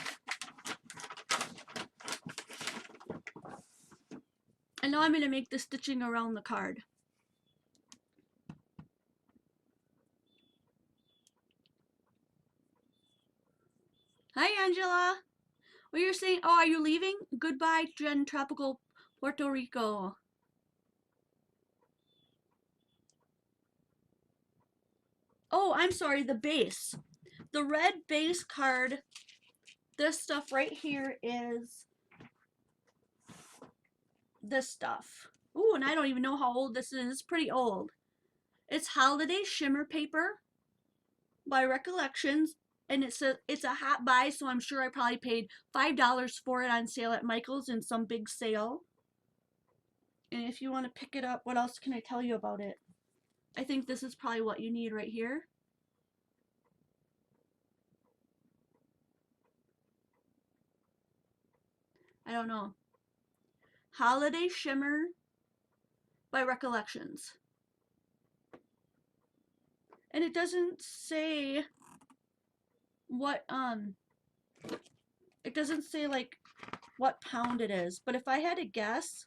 And now I'm going to make the stitching around the card. Hi, Angela. Well, you're saying, oh, are you leaving? Goodbye, Jen, tropical Puerto Rico. Oh, I'm sorry, the base. The red base card, this stuff right here is this stuff. Ooh, and I don't even know how old this is. It's pretty old. It's Holiday Shimmer Paper by Recollections. And it's a hot buy, so I'm sure I probably paid $5 for it on sale at Michael's in some big sale. And if you want to pick it up, what else can I tell you about it? I think this is probably what you need right here. I don't know. Holiday Shimmer by Recollections. And it doesn't say what, it doesn't say like what pound it is, but if I had to guess,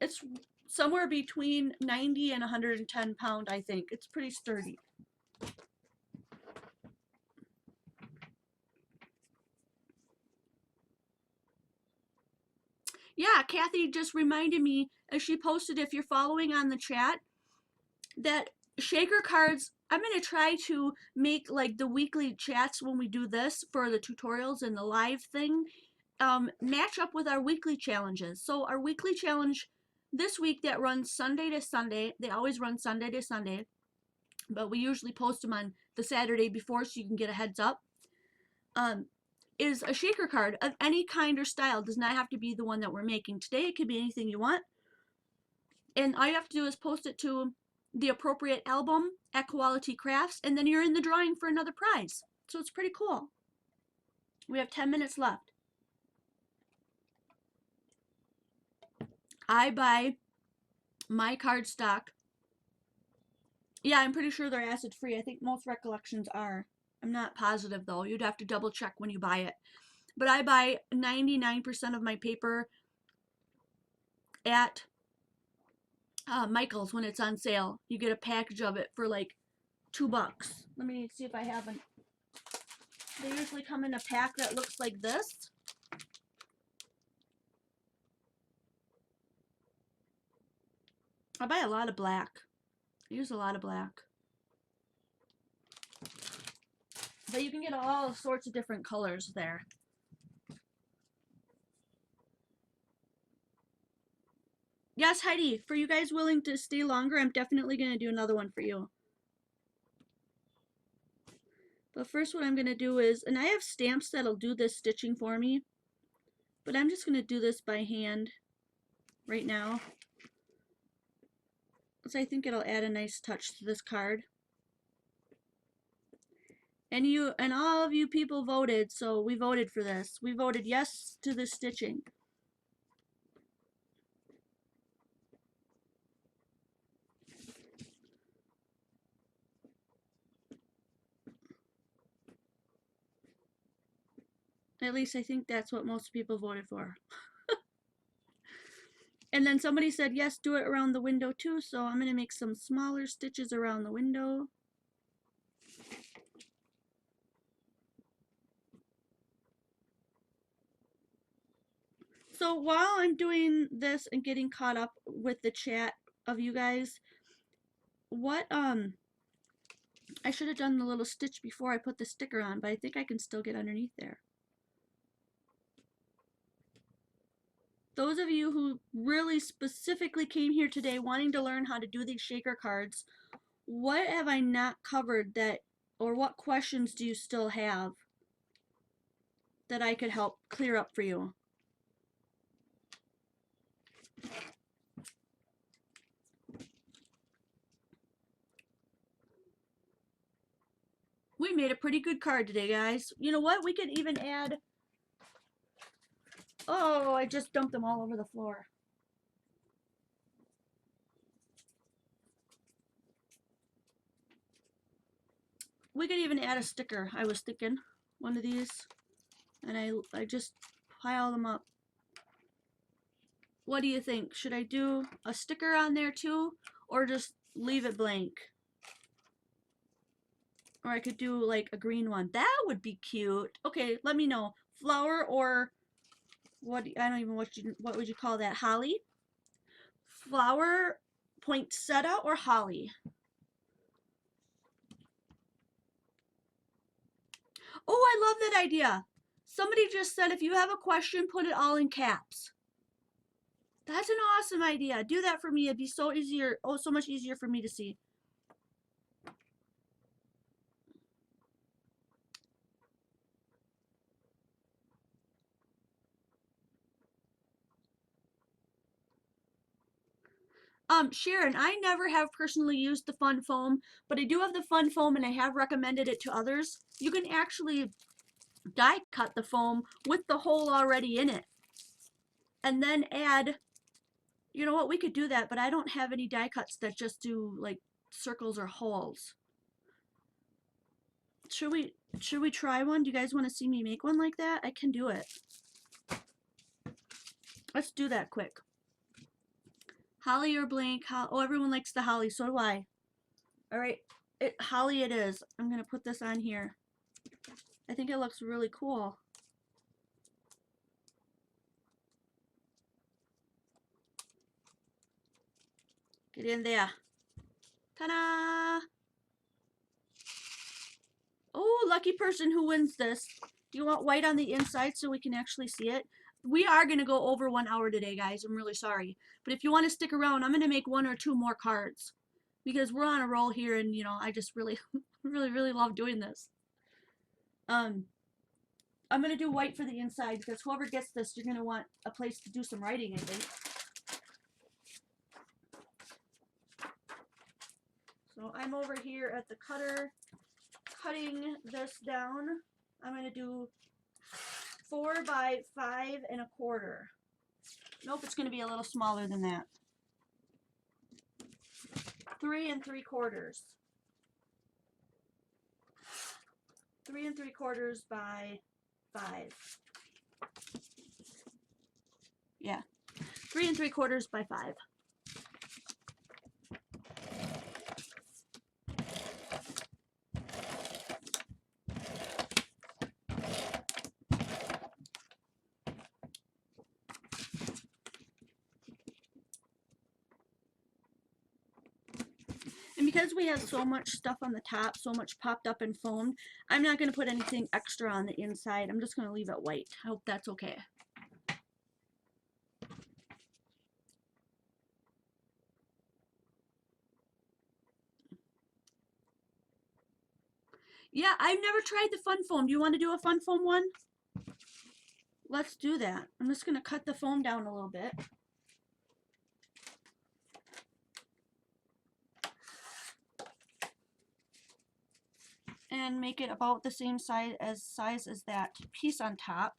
it's somewhere between 90 and 110 pound, I think. It's pretty sturdy. Yeah, Kathy just reminded me, as she posted, if you're following on the chat, that shaker cards, I'm going to try to make like the weekly chats when we do this for the tutorials and the live thing match up with our weekly challenges. So our weekly challenge this week that runs Sunday to Sunday, they always run Sunday to Sunday, but we usually post them on the Saturday before so you can get a heads up, is a shaker card of any kind or style. It does not have to be the one that we're making today. It could be anything you want. And all you have to do is post it to the appropriate album at Quality Crafts, and then you're in the drawing for another prize. So it's pretty cool. We have 10 minutes left. I buy my cardstock. Yeah, I'm pretty sure they're acid free. I think most recollections are. I'm not positive though. You'd have to double check when you buy it. But I buy 99% of my paper at Michael's when it's on sale. You get a package of it for like $2. Let me see if I haven't. They usually come in a pack that looks like this. I buy a lot of black. I use a lot of black. But you can get all sorts of different colors there. Yes, Heidi, for you guys willing to stay longer, I'm definitely going to do another one for you. But first what I'm going to do is, and I have stamps that'll do this stitching for me, but I'm just going to do this by hand right now. So I think it'll add a nice touch to this card. And all of you people voted, so we voted for this. We voted yes to the stitching. At least I think that's what most people voted for. And then somebody said, yes, do it around the window too. So I'm going to make some smaller stitches around the window. So while I'm doing this and getting caught up with the chat of you guys, what, I should have done the little stitch before I put the sticker on, but I think I can still get underneath there. Those of you who really specifically came here today wanting to learn how to do these shaker cards, what have I not covered that, or what questions do you still have that I could help clear up for you? We made a pretty good card today, guys. You know what? We could even add... Oh, I just dumped them all over the floor. We could even add a sticker, I was thinking. One of these. And I just pile them up. What do you think? Should I do a sticker on there too? Or just leave it blank? Or I could do like a green one. That would be cute. Okay, let me know. Flower or... what, I don't even what would you call that? Holly? Flower, poinsettia, or holly? Oh, I love that idea. Somebody just said if you have a question, put it all in caps. That's an awesome idea. Do that for me. It'd be so easier. Oh, so much easier for me to see. Sharon, I never have personally used the fun foam, but I do have the fun foam and I have recommended it to others. You can actually die cut the foam with the hole already in it. And then add, you know what, we could do that, but I don't have any die cuts that just do like circles or holes. Should we try one? Do you guys want to see me make one like that? I can do it. Let's do that quick. Holly or blank? Oh, everyone likes the holly. So do I. All right, holly it is. I'm gonna put this on here. I think it looks really cool. Get in there. Ta-da! lucky person who wins this. Do you want white on the inside so we can actually see it? We are going to go over 1 hour today, guys. I'm really sorry. But if you want to stick around, I'm going to make 1 or 2 more cards. Because we're on a roll here and, you know, I just really, really love doing this. I'm going to do white for the inside because whoever gets this, you're going to want a place to do some writing, I think. So I'm over here at the cutter, cutting this down. I'm going to do 4 by 5 1/4. Nope, it's going to be a little smaller than that. 3 3/4. 3 3/4 by 5. Yeah, 3 3/4 by 5. And because we have so much stuff on the top, so much popped up and foamed, I'm not going to put anything extra on the inside. I'm just going to leave it white. I hope that's okay. Yeah, I've never tried the fun foam. Do you want to do a fun foam one? Let's do that. I'm just going to cut the foam down a little bit. And make it about the same size as that piece on top.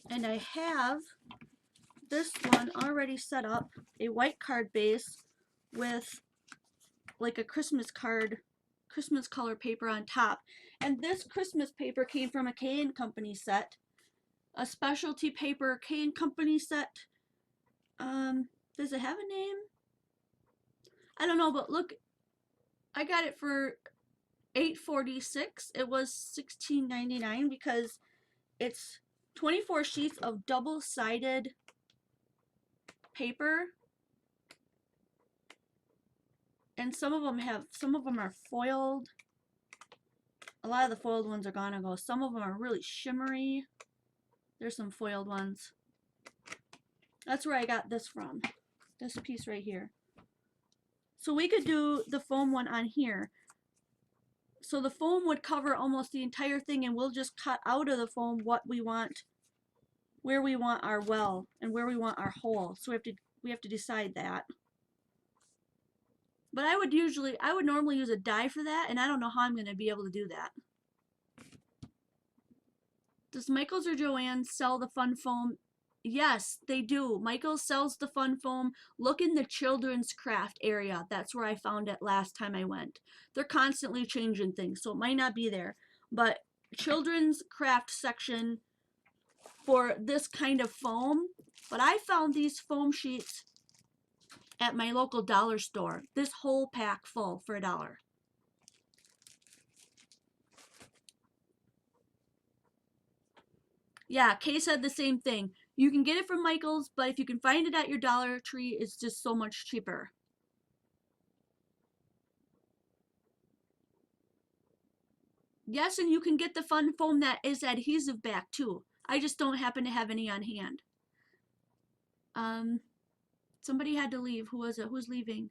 And I have this one already set up, a white card base with like a Christmas color paper on top. And this Christmas paper came from a K & Company set, a specialty paper K & Company set. Does it have a name? I don't know, but look, I got it for $8.46. It was $16.99 because it's 24 sheets of double-sided paper, and some of them are foiled. A lot of the foiled ones are gonna go. Some of them are really shimmery. There's some foiled ones. That's where I got this from. This piece right here. So we could do the foam one on here. So the foam would cover almost the entire thing, and we'll just cut out of the foam what we want, where we want our well and where we want our hole. So we have to decide that. But I would normally use a die for that, and I don't know how I'm going to be able to do that. Does Michaels or Joanne sell the fun foam? Yes, they do. Michaels sells the fun foam. Look in the children's craft area. That's where I found it last time I went. They're constantly changing things, so it might not be there. But children's craft section for this kind of foam. But I found these foam sheets at my local dollar store. This whole pack full for $1. Yeah, Kay said the same thing. You can get it from Michael's, but if you can find it at your Dollar Tree, it's just so much cheaper. Yes, and you can get the fun foam that is adhesive back too. I just don't happen to have any on hand. Somebody had to leave. Who was it? Who's leaving?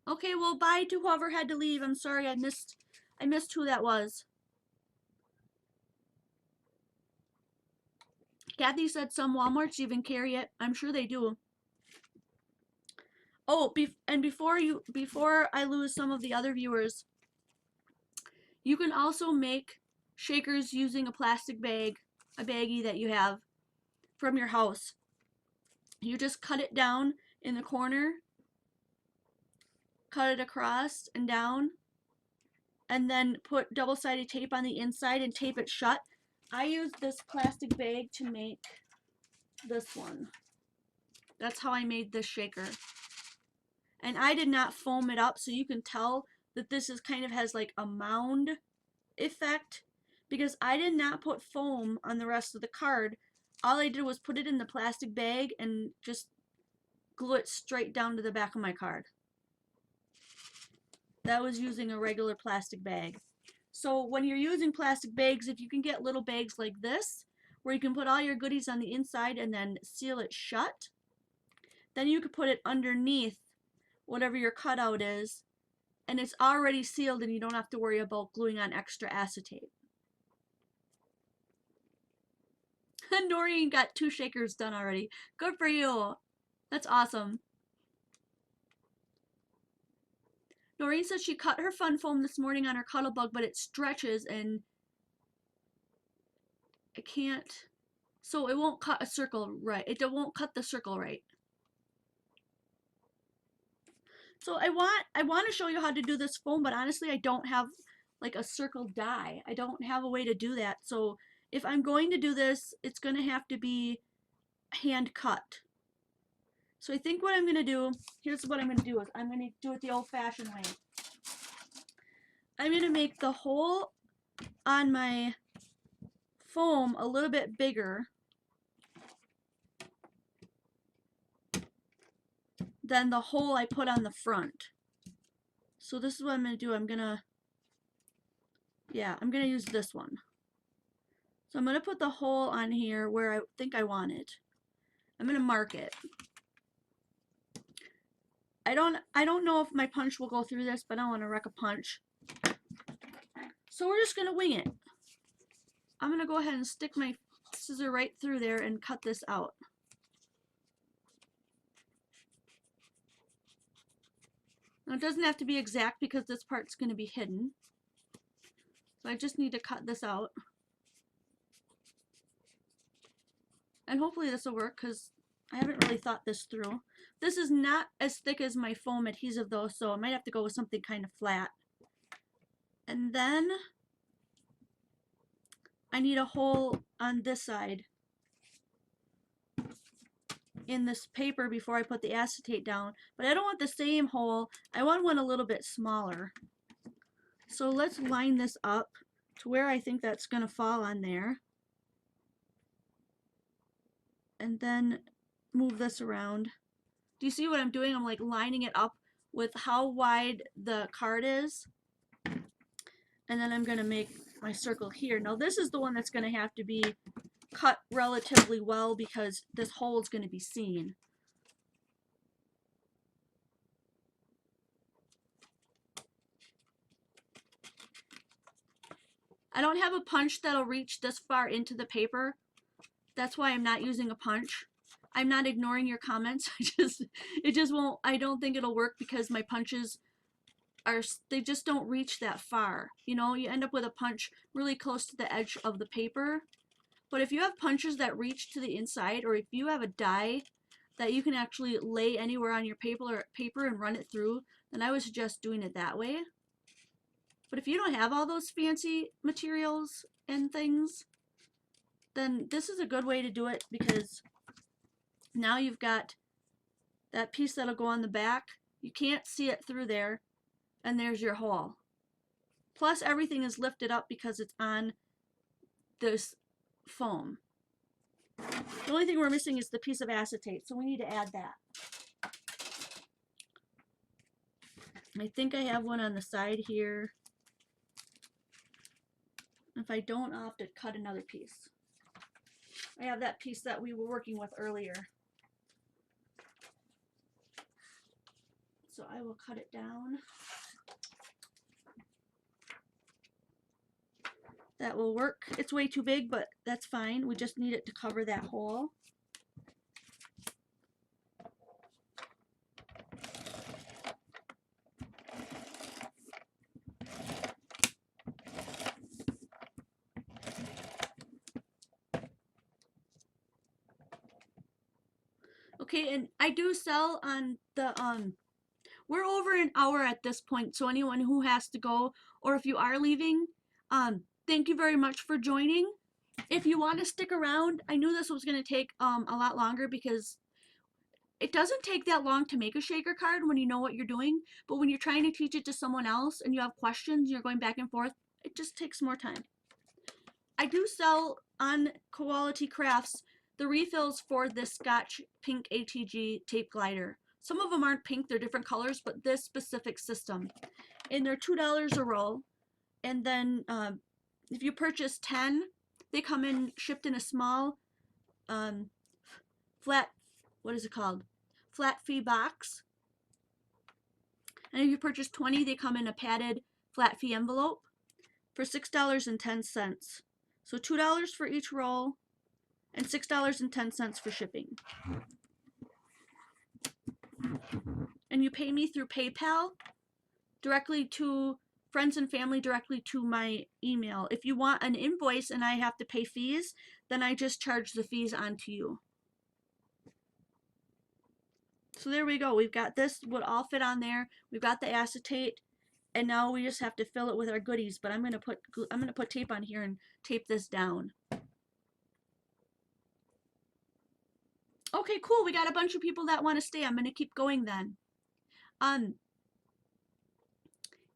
Okay, well, bye to whoever had to leave. I'm sorry, I missed who that was. Kathy said some Walmarts even carry it. I'm sure they do. Oh, and before I lose some of the other viewers, you can also make shakers using a plastic bag, a baggie that you have from your house. You just cut it down in the corner, cut it across and down, and then put double-sided tape on the inside and tape it shut. I used this plastic bag to make this one. That's how I made this shaker. And I did not foam it up, so you can tell that this is kind of has like a mound effect because I did not put foam on the rest of the card. All I did was put it in the plastic bag and just glue it straight down to the back of my card. That was using a regular plastic bag. So when you're using plastic bags, if you can get little bags like this, where you can put all your goodies on the inside and then seal it shut, then you could put it underneath whatever your cutout is, and it's already sealed and you don't have to worry about gluing on extra acetate. Noreen got 2 shakers done already. Good for you. That's awesome. Noreen says she cut her fun foam this morning on her Cuttlebug, but it stretches and it can't, so it won't cut a circle right. It won't cut the circle right. So I want to show you how to do this foam, but honestly I don't have like a circle die. I don't have a way to do that. So if I'm going to do this, it's going to have to be hand cut. So I think what I'm going to do, here's what I'm going to do, is I'm going to do it the old-fashioned way. I'm going to make the hole on my foam a little bit bigger than the hole I put on the front. So this is what I'm going to do. I'm going to use this one. So I'm going to put the hole on here where I think I want it. I'm going to mark it. I don't know if my punch will go through this, but I don't want to wreck a punch. So we're just going to wing it. I'm going to go ahead and stick my scissor right through there and cut this out. Now it doesn't have to be exact because this part's going to be hidden. So I just need to cut this out. And hopefully this will work because I haven't really thought this through. This is not as thick as my foam adhesive though, so I might have to go with something kind of flat. And then I need a hole on this side in this paper before I put the acetate down. But I don't want the same hole. I want one a little bit smaller. So let's line this up to where I think that's going to fall on there. And then move this around. Do you see what I'm doing? I'm like lining it up with how wide the card is. And then I'm going to make my circle here. Now this is the one that's going to have to be cut relatively well because this hole is going to be seen. I don't have a punch that'll reach this far into the paper. That's why I'm not using a punch. I'm not ignoring your comments. It just won't, I don't think it'll work because my punches they just don't reach that far. You know, you end up with a punch really close to the edge of the paper. But if you have punches that reach to the inside, or if you have a die that you can actually lay anywhere on your paper and run it through, then I would suggest doing it that way. But if you don't have all those fancy materials and things, then this is a good way to do it because now you've got that piece that'll go on the back. You can't see it through there, and there's your hole. Plus everything is lifted up because it's on this foam. The only thing we're missing is the piece of acetate, so we need to add that. I think I have one on the side here. If I don't, I'll have to cut another piece. I have that piece that we were working with earlier. So I will cut it down. That will work. It's way too big, but that's fine. We just need it to cover that hole. Okay, and I do sell on the we're over an hour at this point, so anyone who has to go, or if you are leaving, thank you very much for joining. If you want to stick around, I knew this was going to take a lot longer because it doesn't take that long to make a shaker card when you know what you're doing, but when you're trying to teach it to someone else and you have questions, you're going back and forth, it just takes more time. I do sell on Quality Crafts the refills for this Scotch Pink ATG tape glider. Some of them aren't pink, they're different colors, but this specific system. And they're $2 a roll. And then if you purchase 10, they come in shipped in a small flat, what is it called? Flat fee box. And if you purchase 20, they come in a padded flat fee envelope for $6.10. So $2 for each roll and $6.10 for shipping. And you pay me through PayPal directly to friends and family, directly to my email. If you want an invoice and I have to pay fees, then I just charge the fees onto you. So there we go. We've got this would all fit on there. We've got the acetate, and now we just have to fill it with our goodies. But I'm gonna put tape on here and tape this down. Okay, cool. We got a bunch of people that want to stay. I'm gonna keep going then.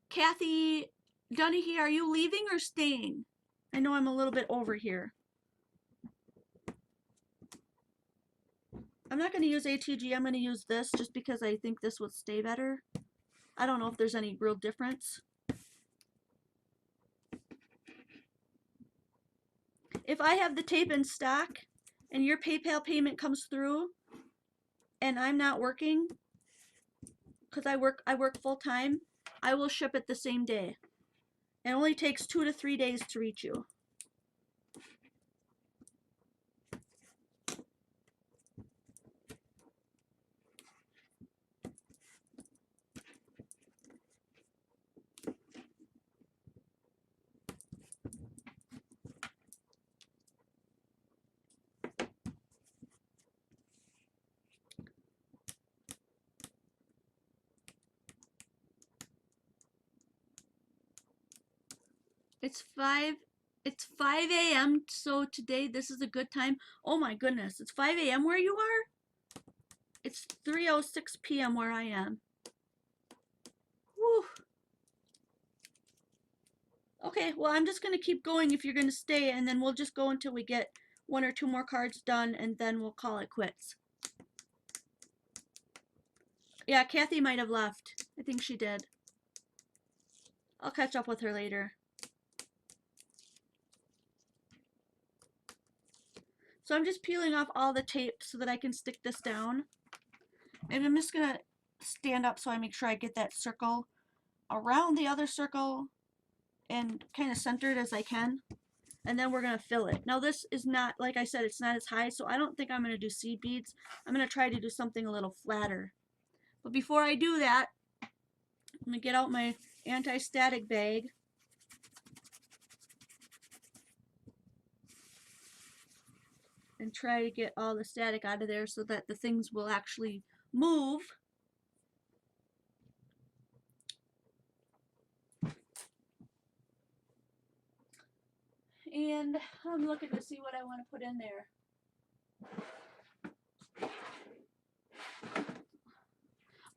Kathy Dunahee, are you leaving or staying? I know I'm a little bit over here. I'm not going to use ATG. I'm going to use this just because I think this would stay better. I don't know if there's any real difference. If I have the tape in stock and your PayPal payment comes through and I'm not working because I work full time, I will ship it the same day. It only takes 2 to 3 days to reach you. It's 5 a.m. so today this is a good time. Oh my goodness, it's 5 a.m. where you are? It's 3:06 p.m. where I am. Whew. Okay, well I'm just going to keep going if you're going to stay, and then we'll just go until we get 1 or 2 more cards done, and then we'll call it quits. Yeah, Kathy might have left. I think she did. I'll catch up with her later. So I'm just peeling off all the tape so that I can stick this down. And I'm just going to stand up so I make sure I get that circle around the other circle and kind of centered as I can. And then we're going to fill it. Now this is not, like I said, it's not as high, so I don't think I'm going to do seed beads. I'm going to try to do something a little flatter. But before I do that, I'm going to get out my anti-static bag. And try to get all the static out of there so that the things will actually move. And I'm looking to see what I want to put in there.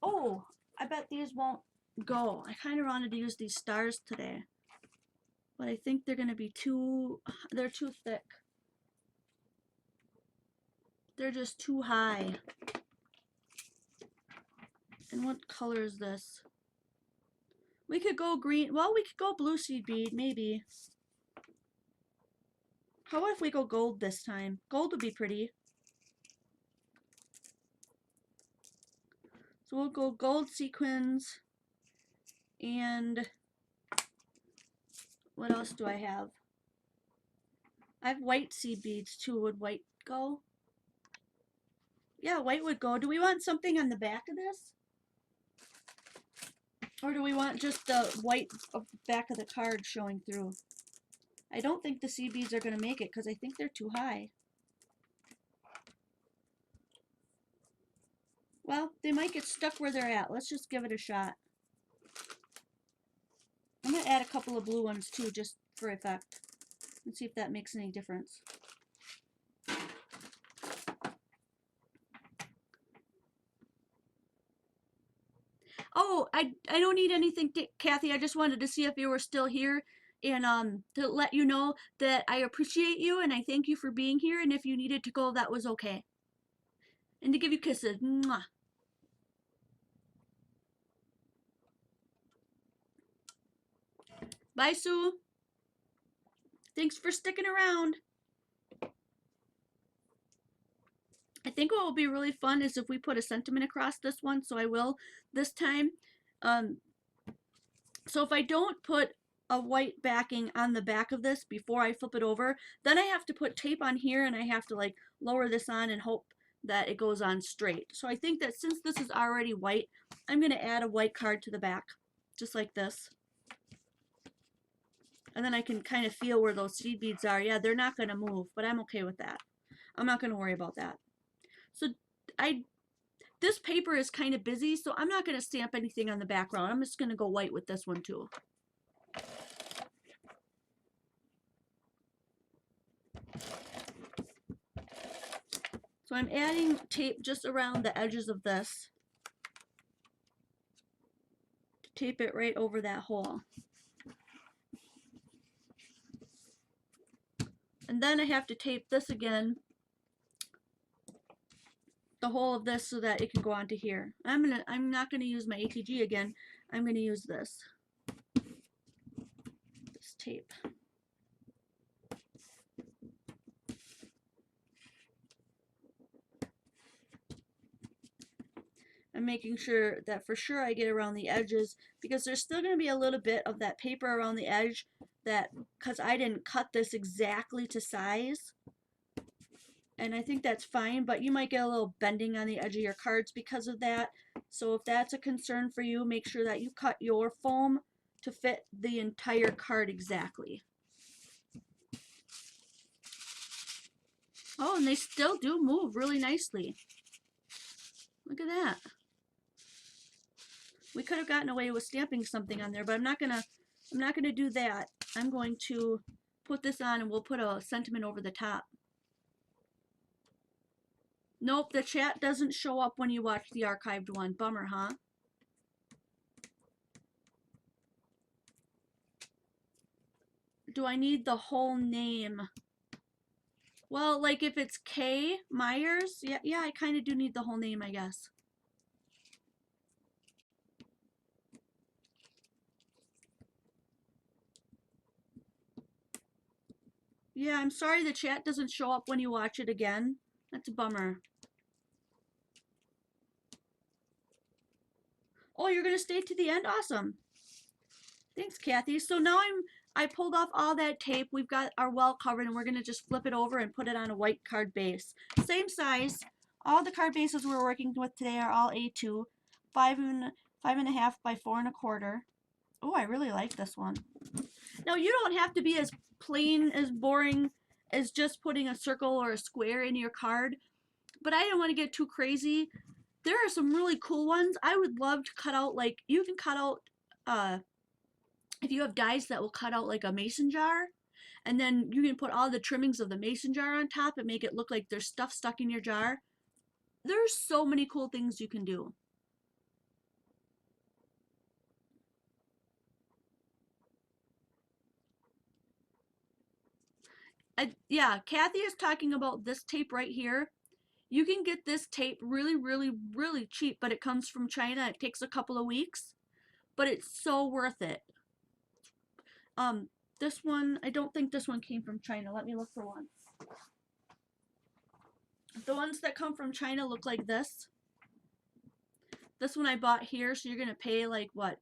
Oh, I bet these won't go. I kind of wanted to use these stars today, but I think they're going to be they're too thick. They're just too high. And what color is this? We could go green. Well, we could go blue seed bead, maybe. How about if we go gold this time? Gold would be pretty. So we'll go gold sequins. And what else do I have? I have white seed beads too. Would white go? Yeah, white would go. Do we want something on the back of this? Or do we want just the white back of the card showing through? I don't think the seed beads are going to make it because I think they're too high. Well, they might get stuck where they're at. Let's just give it a shot. I'm going to add a couple of blue ones too, just for effect. Let's see if that makes any difference. Oh, I don't need anything, Kathy. I just wanted to see if you were still here. and to let you know that I appreciate you and I thank you for being here, and if you needed to go, that was okay. And to give you kisses. Mwah. Bye, Sue. Thanks for sticking around. I think what will be really fun is if we put a sentiment across this one, so I will this time. So if I don't put a white backing on the back of this before I flip it over, then I have to put tape on here and I have to like lower this on and hope that it goes on straight. So I think that since this is already white, I'm going to add a white card to the back, just like this. And then I can kind of feel where those seed beads are. Yeah, they're not going to move, but I'm okay with that. I'm not going to worry about that. So this paper is kind of busy, so I'm not going to stamp anything on the background. I'm just going to go white with this one too. So I'm adding tape just around the edges of this to tape it right over that hole. And then I have to tape this again, the whole of this, so that it can go onto here. I'm not gonna use my ATG again. I'm gonna use this tape. I'm making sure that for sure I get around the edges, because there's still going to be a little bit of that paper around the edge, that because I didn't cut this exactly to size, and I think that's fine, but you might get a little bending on the edge of your cards because of that. So if that's a concern for you, make sure that you cut your foam to fit the entire card exactly. Oh, and they still do move really nicely. Look at that. We could have gotten away with stamping something on there, but I'm not gonna do that. I'm going to put this on and we'll put a sentiment over the top. Nope, the chat doesn't show up when you watch the archived one. Bummer, huh? Do I need the whole name? Well, like if it's K Myers, yeah, I kind of do need the whole name, I guess. Yeah, I'm sorry the chat doesn't show up when you watch it again. That's a bummer. Oh, you're gonna stay to the end? Awesome. Thanks, Kathy. So now I pulled off all that tape. We've got our well covered, and we're gonna just flip it over and put it on a white card base. Same size. All the card bases we're working with today are all A2, 5.5 by 4.25. Oh, I really like this one. Now you don't have to be as plain, as boring as just putting a circle or a square in your card, but I didn't want to get too crazy. There are some really cool ones. I would love to cut out, like, you can cut out, if you have dies that will cut out like a mason jar, and then you can put all the trimmings of the mason jar on top and make it look like there's stuff stuck in your jar. There's so many cool things you can do. Yeah, Kathy is talking about this tape right here. You can get this tape really, really, really cheap, but it comes from China. It takes a couple of weeks, but it's so worth it. This one, I don't think this one came from China. Let me look for one. The ones that come from China look like this. This one I bought here, so you're gonna pay like what,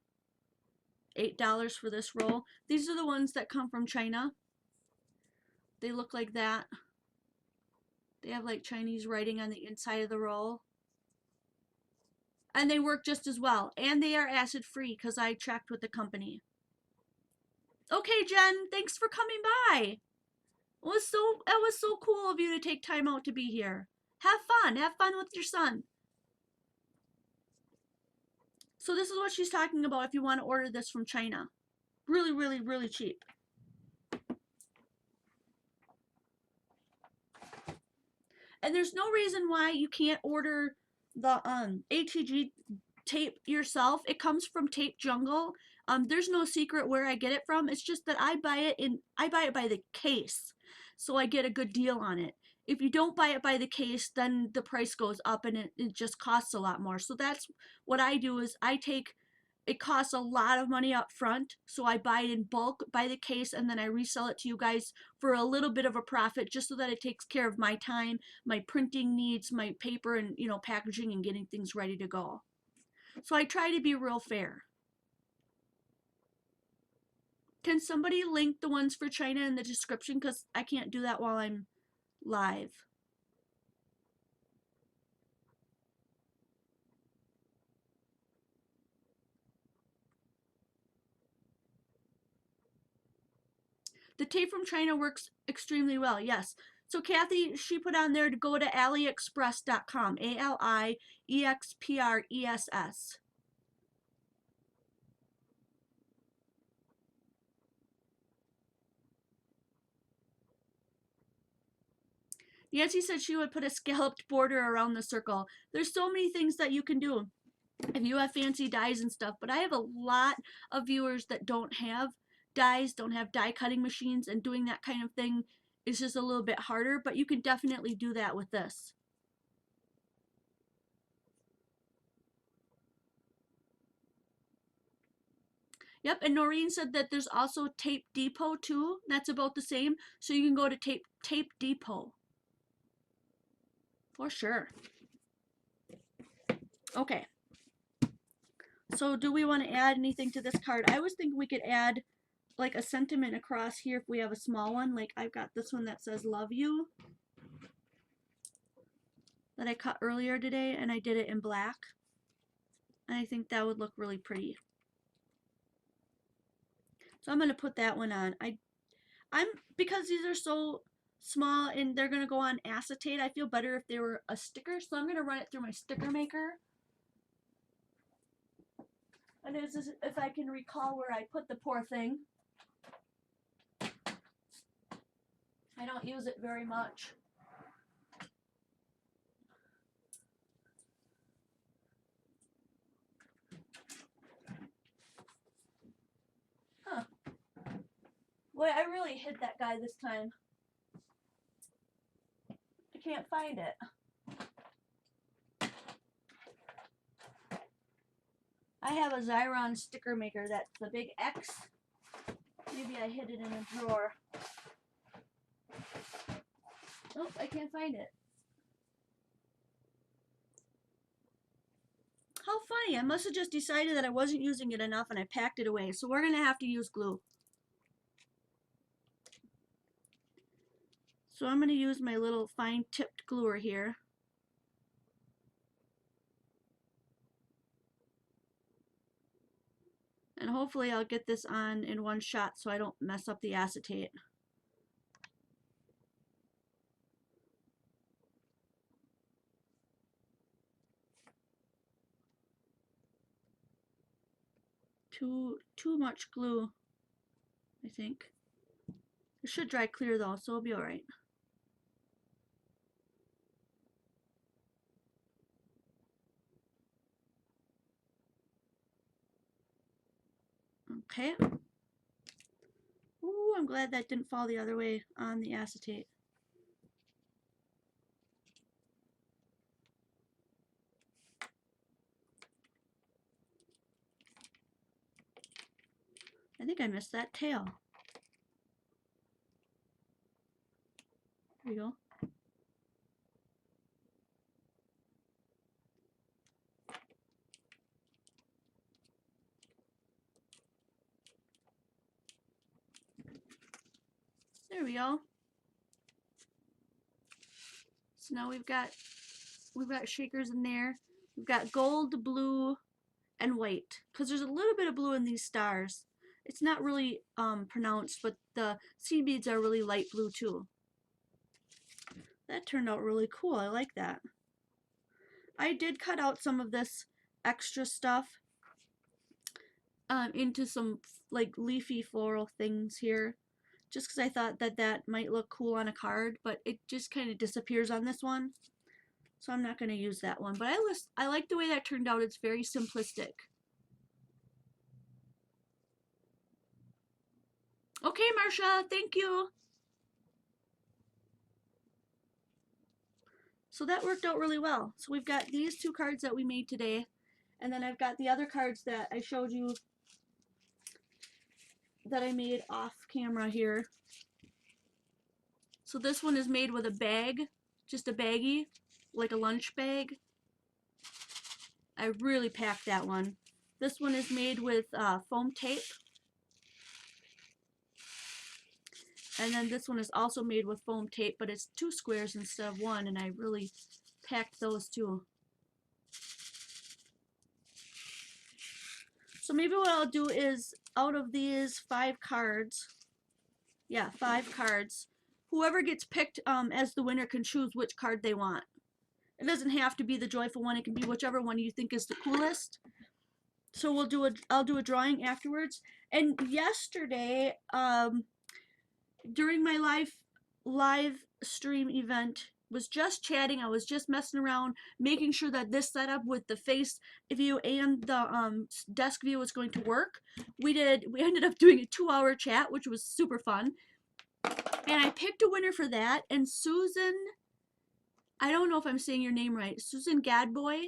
$8 for this roll. These are the ones that come from China. They look like that. They have like Chinese writing on the inside of the roll. And they work just as well. And they are acid free because I checked with the company. Okay, Jen, thanks for coming by. It was so cool of you to take time out to be here. Have fun with your son. So this is what she's talking about if you want to order this from China. Really, really, really cheap. And there's no reason why you can't order the ATG tape yourself. It comes from Tape Jungle. There's no secret where I get it from. It's just that I buy it by the case, so I get a good deal on it. If you don't buy it by the case, then the price goes up and it just costs a lot more. So that's what I do is it costs a lot of money up front, so I buy it in bulk by the case, and then I resell it to you guys for a little bit of a profit, just so that it takes care of my time, my printing needs, my paper, and packaging and getting things ready to go. So I try to be real fair. Can somebody link the ones for China in the description? Because I can't do that while I'm live. The tape from China works extremely well, yes. So Kathy, she put on there to go to aliexpress.com, ALIEXPRESS. Nancy said she would put a scalloped border around the circle. There's so many things that you can do if you have fancy dies and stuff, but I have a lot of viewers that don't have dies, don't have die cutting machines, and doing that kind of thing is just a little bit harder, but you can definitely do that with this. Yep, and Noreen said that there's also Tape Depot too. That's about the same. So you can go to Tape Depot. For sure. Okay. So do we want to add anything to this card? I was thinking we could add like a sentiment across here if we have a small one. Like I've got this one that says love you that I cut earlier today, and I did it in black. And I think that would look really pretty. So I'm going to put that one on. I'm because these are so small and they're going to go on acetate, I feel better if they were a sticker. So I'm going to run it through my sticker maker. And if I can recall where I put the poor thing. I don't use it very much. Huh. Boy, I really hit that guy this time. I can't find it. I have a Xyron sticker maker that's the big X. Maybe I hid it in a drawer. Oh, I can't find it. How funny. I must have just decided that I wasn't using it enough and I packed it away. So we're going to have to use glue. So I'm going to use my little fine tipped gluer here. And hopefully I'll get this on in one shot so I don't mess up the acetate. Too much glue, I think. It should dry clear though, so it'll be alright. Okay. Ooh, I'm glad that didn't fall the other way on the acetate. I think I missed that tail. There we go. There we go. So now we've got shakers in there. We've got gold, blue, and white. Because there's a little bit of blue in these stars. It's not really pronounced, but the seed beads are really light blue too. That turned out really cool. I like that. I did cut out some of this extra stuff into some like leafy floral things here, just because I thought that might look cool on a card, but it just kind of disappears on this one. So I'm not going to use that one. But I like the way that turned out. It's very simplistic. Okay, Marcia, thank you. So that worked out really well. So we've got these 2 cards that we made today, and then I've got the other cards that I showed you that I made off camera here. So this one is made with a bag, just a baggie, like a lunch bag. I really packed that one. This one is made with foam tape. And then this one is also made with foam tape, but it's 2 squares instead of 1, and I really packed those too. So maybe what I'll do is, out of these 5 cards, yeah, 5 cards, whoever gets picked as the winner can choose which card they want. It doesn't have to be the joyful one, it can be whichever one you think is the coolest. So I'll do a drawing afterwards. And yesterday, during my live stream event, was just chatting. I was just messing around, making sure that this setup with the face view and the desk view was going to work. We ended up doing a 2-hour chat, which was super fun. And I picked a winner for that. And Susan, I don't know if I'm saying your name right. Susan Gadboy,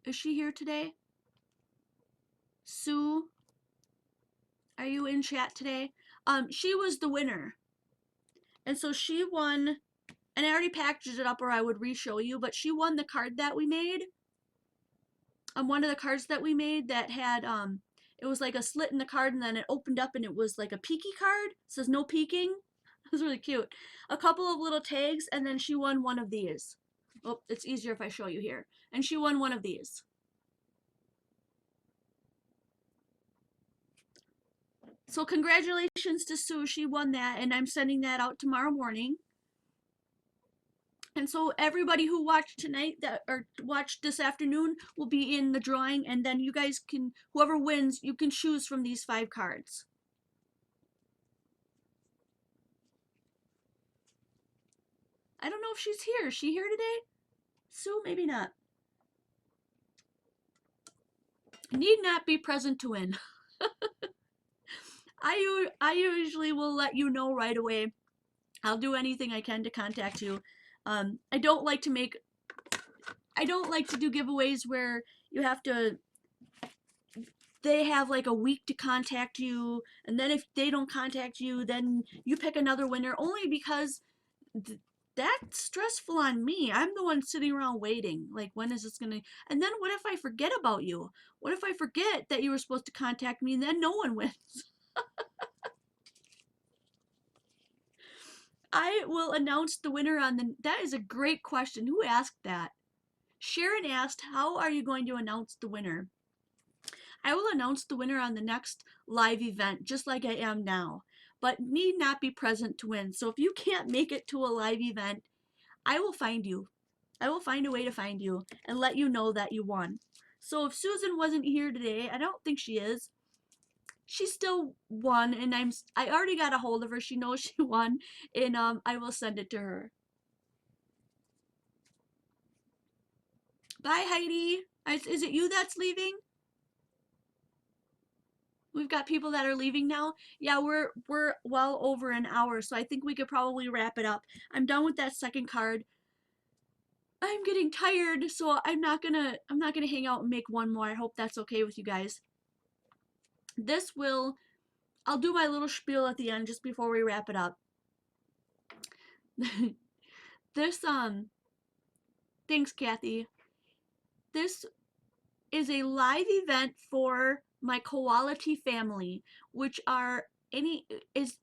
is she here today? Sue, are you in chat today? She was the winner. And so she won, and I already packaged it up or I would re-show you, but she won the card that we made. One of the cards that we made that had, it was like a slit in the card and then it opened up and it was like a peeky card. It says no peeking. It was really cute. A couple of little tags, and then she won one of these. Oh, it's easier if I show you here. And she won one of these. So congratulations to Sue, she won that, and I'm sending that out tomorrow morning. And so everybody who watched tonight or watched this afternoon will be in the drawing, and then you guys can, whoever wins, you can choose from these 5 cards. I don't know if she's here. Is she here today? Sue, maybe not. Need not be present to win. I usually will let you know right away. I'll do anything I can to contact you. I don't like to do giveaways where you have to, they have like a week to contact you, and then if they don't contact you, then you pick another winner, only because that's stressful on me. I'm the one sitting around waiting, like, when is this gonna, and then what if I forget about you? What if I forget that you were supposed to contact me and then no one wins? I will announce the winner on the, that is a great question. Who asked that? Sharon asked, how are you going to announce the winner? I will announce the winner on the next live event, just like I am now, but need not be present to win. So if you can't make it to a live event, I will find you. I will find a way to find you and let you know that you won. So if Susan wasn't here today, I don't think she is, she still won, and I already got a hold of her. She knows she won, and I will send it to her. Bye, Heidi. Is it you that's leaving? We've got people that are leaving now. Yeah, we're well over an hour, so I think we could probably wrap it up. I'm done with that second card. I'm getting tired, so I'm not gonna hang out and make one more. I hope that's okay with you guys. I'll do my little spiel at the end just before we wrap it up. This thanks, Kathy. This is a live event for my Koality family, which are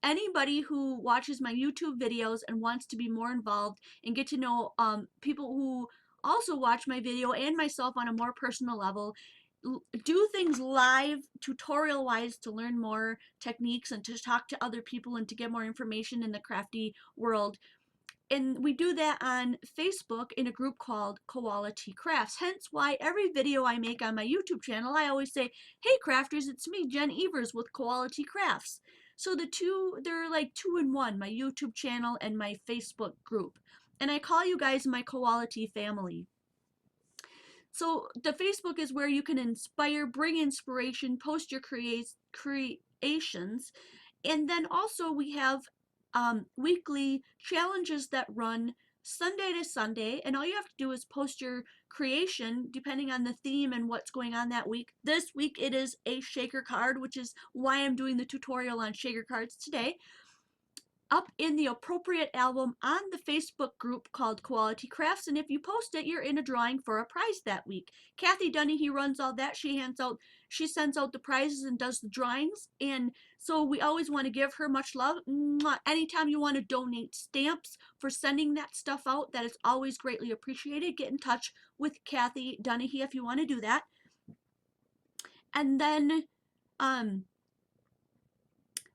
anybody who watches my YouTube videos and wants to be more involved and get to know people who also watch my video and myself on a more personal level, do things live tutorial wise to learn more techniques and to talk to other people and to get more information in the crafty world. And we do that on Facebook in a group called Koality Crafts. Hence why every video I make on my YouTube channel, I always say, hey crafters, it's me, Jen Evers with Koality Crafts. So they're like 2 in 1, my YouTube channel and my Facebook group. And I call you guys my Koality family. So the Facebook is where you can inspire, bring inspiration, post your creations, And then also we have weekly challenges that run Sunday to Sunday, and all you have to do is post your creation depending on the theme and what's going on that week. This week it is a shaker card, which is why I'm doing the tutorial on shaker cards today, up in the appropriate album on the Facebook group called Quality Crafts, and if you post it, you're in a drawing for a prize that week. Kathy Dunny, runs all that. She sends out the prizes and does the drawings, and so we always want to give her much love. Mwah. Anytime you want to donate stamps for sending that stuff out, that is always greatly appreciated. Get in touch with Kathy Dunny if you want to do that. And then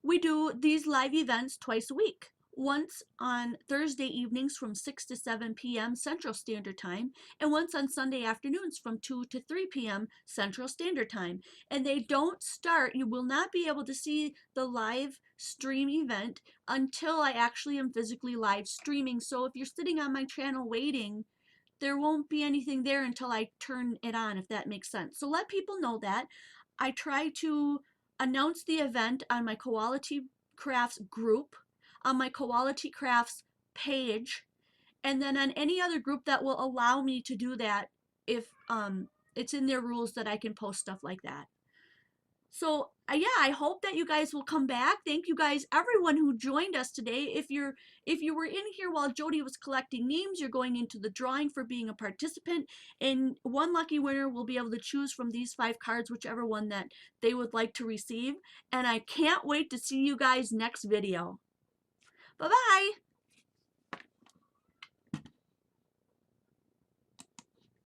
we do these live events twice a week. Once on Thursday evenings from 6 to 7 p.m. Central Standard Time, and once on Sunday afternoons from 2 to 3 p.m. Central Standard Time. And they don't start, you will not be able to see the live stream event until I actually am physically live streaming. So if you're sitting on my channel waiting, there won't be anything there until I turn it on, if that makes sense. So let people know that. I try to announce the event on my Quality Crafts group, on my Quality Crafts page, and then on any other group that will allow me to do that if it's in their rules that I can post stuff like that. So yeah, I hope that you guys will come back. Thank you guys, everyone who joined us today. If you were in here while Jody was collecting names, you're going into the drawing for being a participant, and one lucky winner will be able to choose from these 5 cards, whichever one that they would like to receive. And I can't wait to see you guys next video. Bye-bye.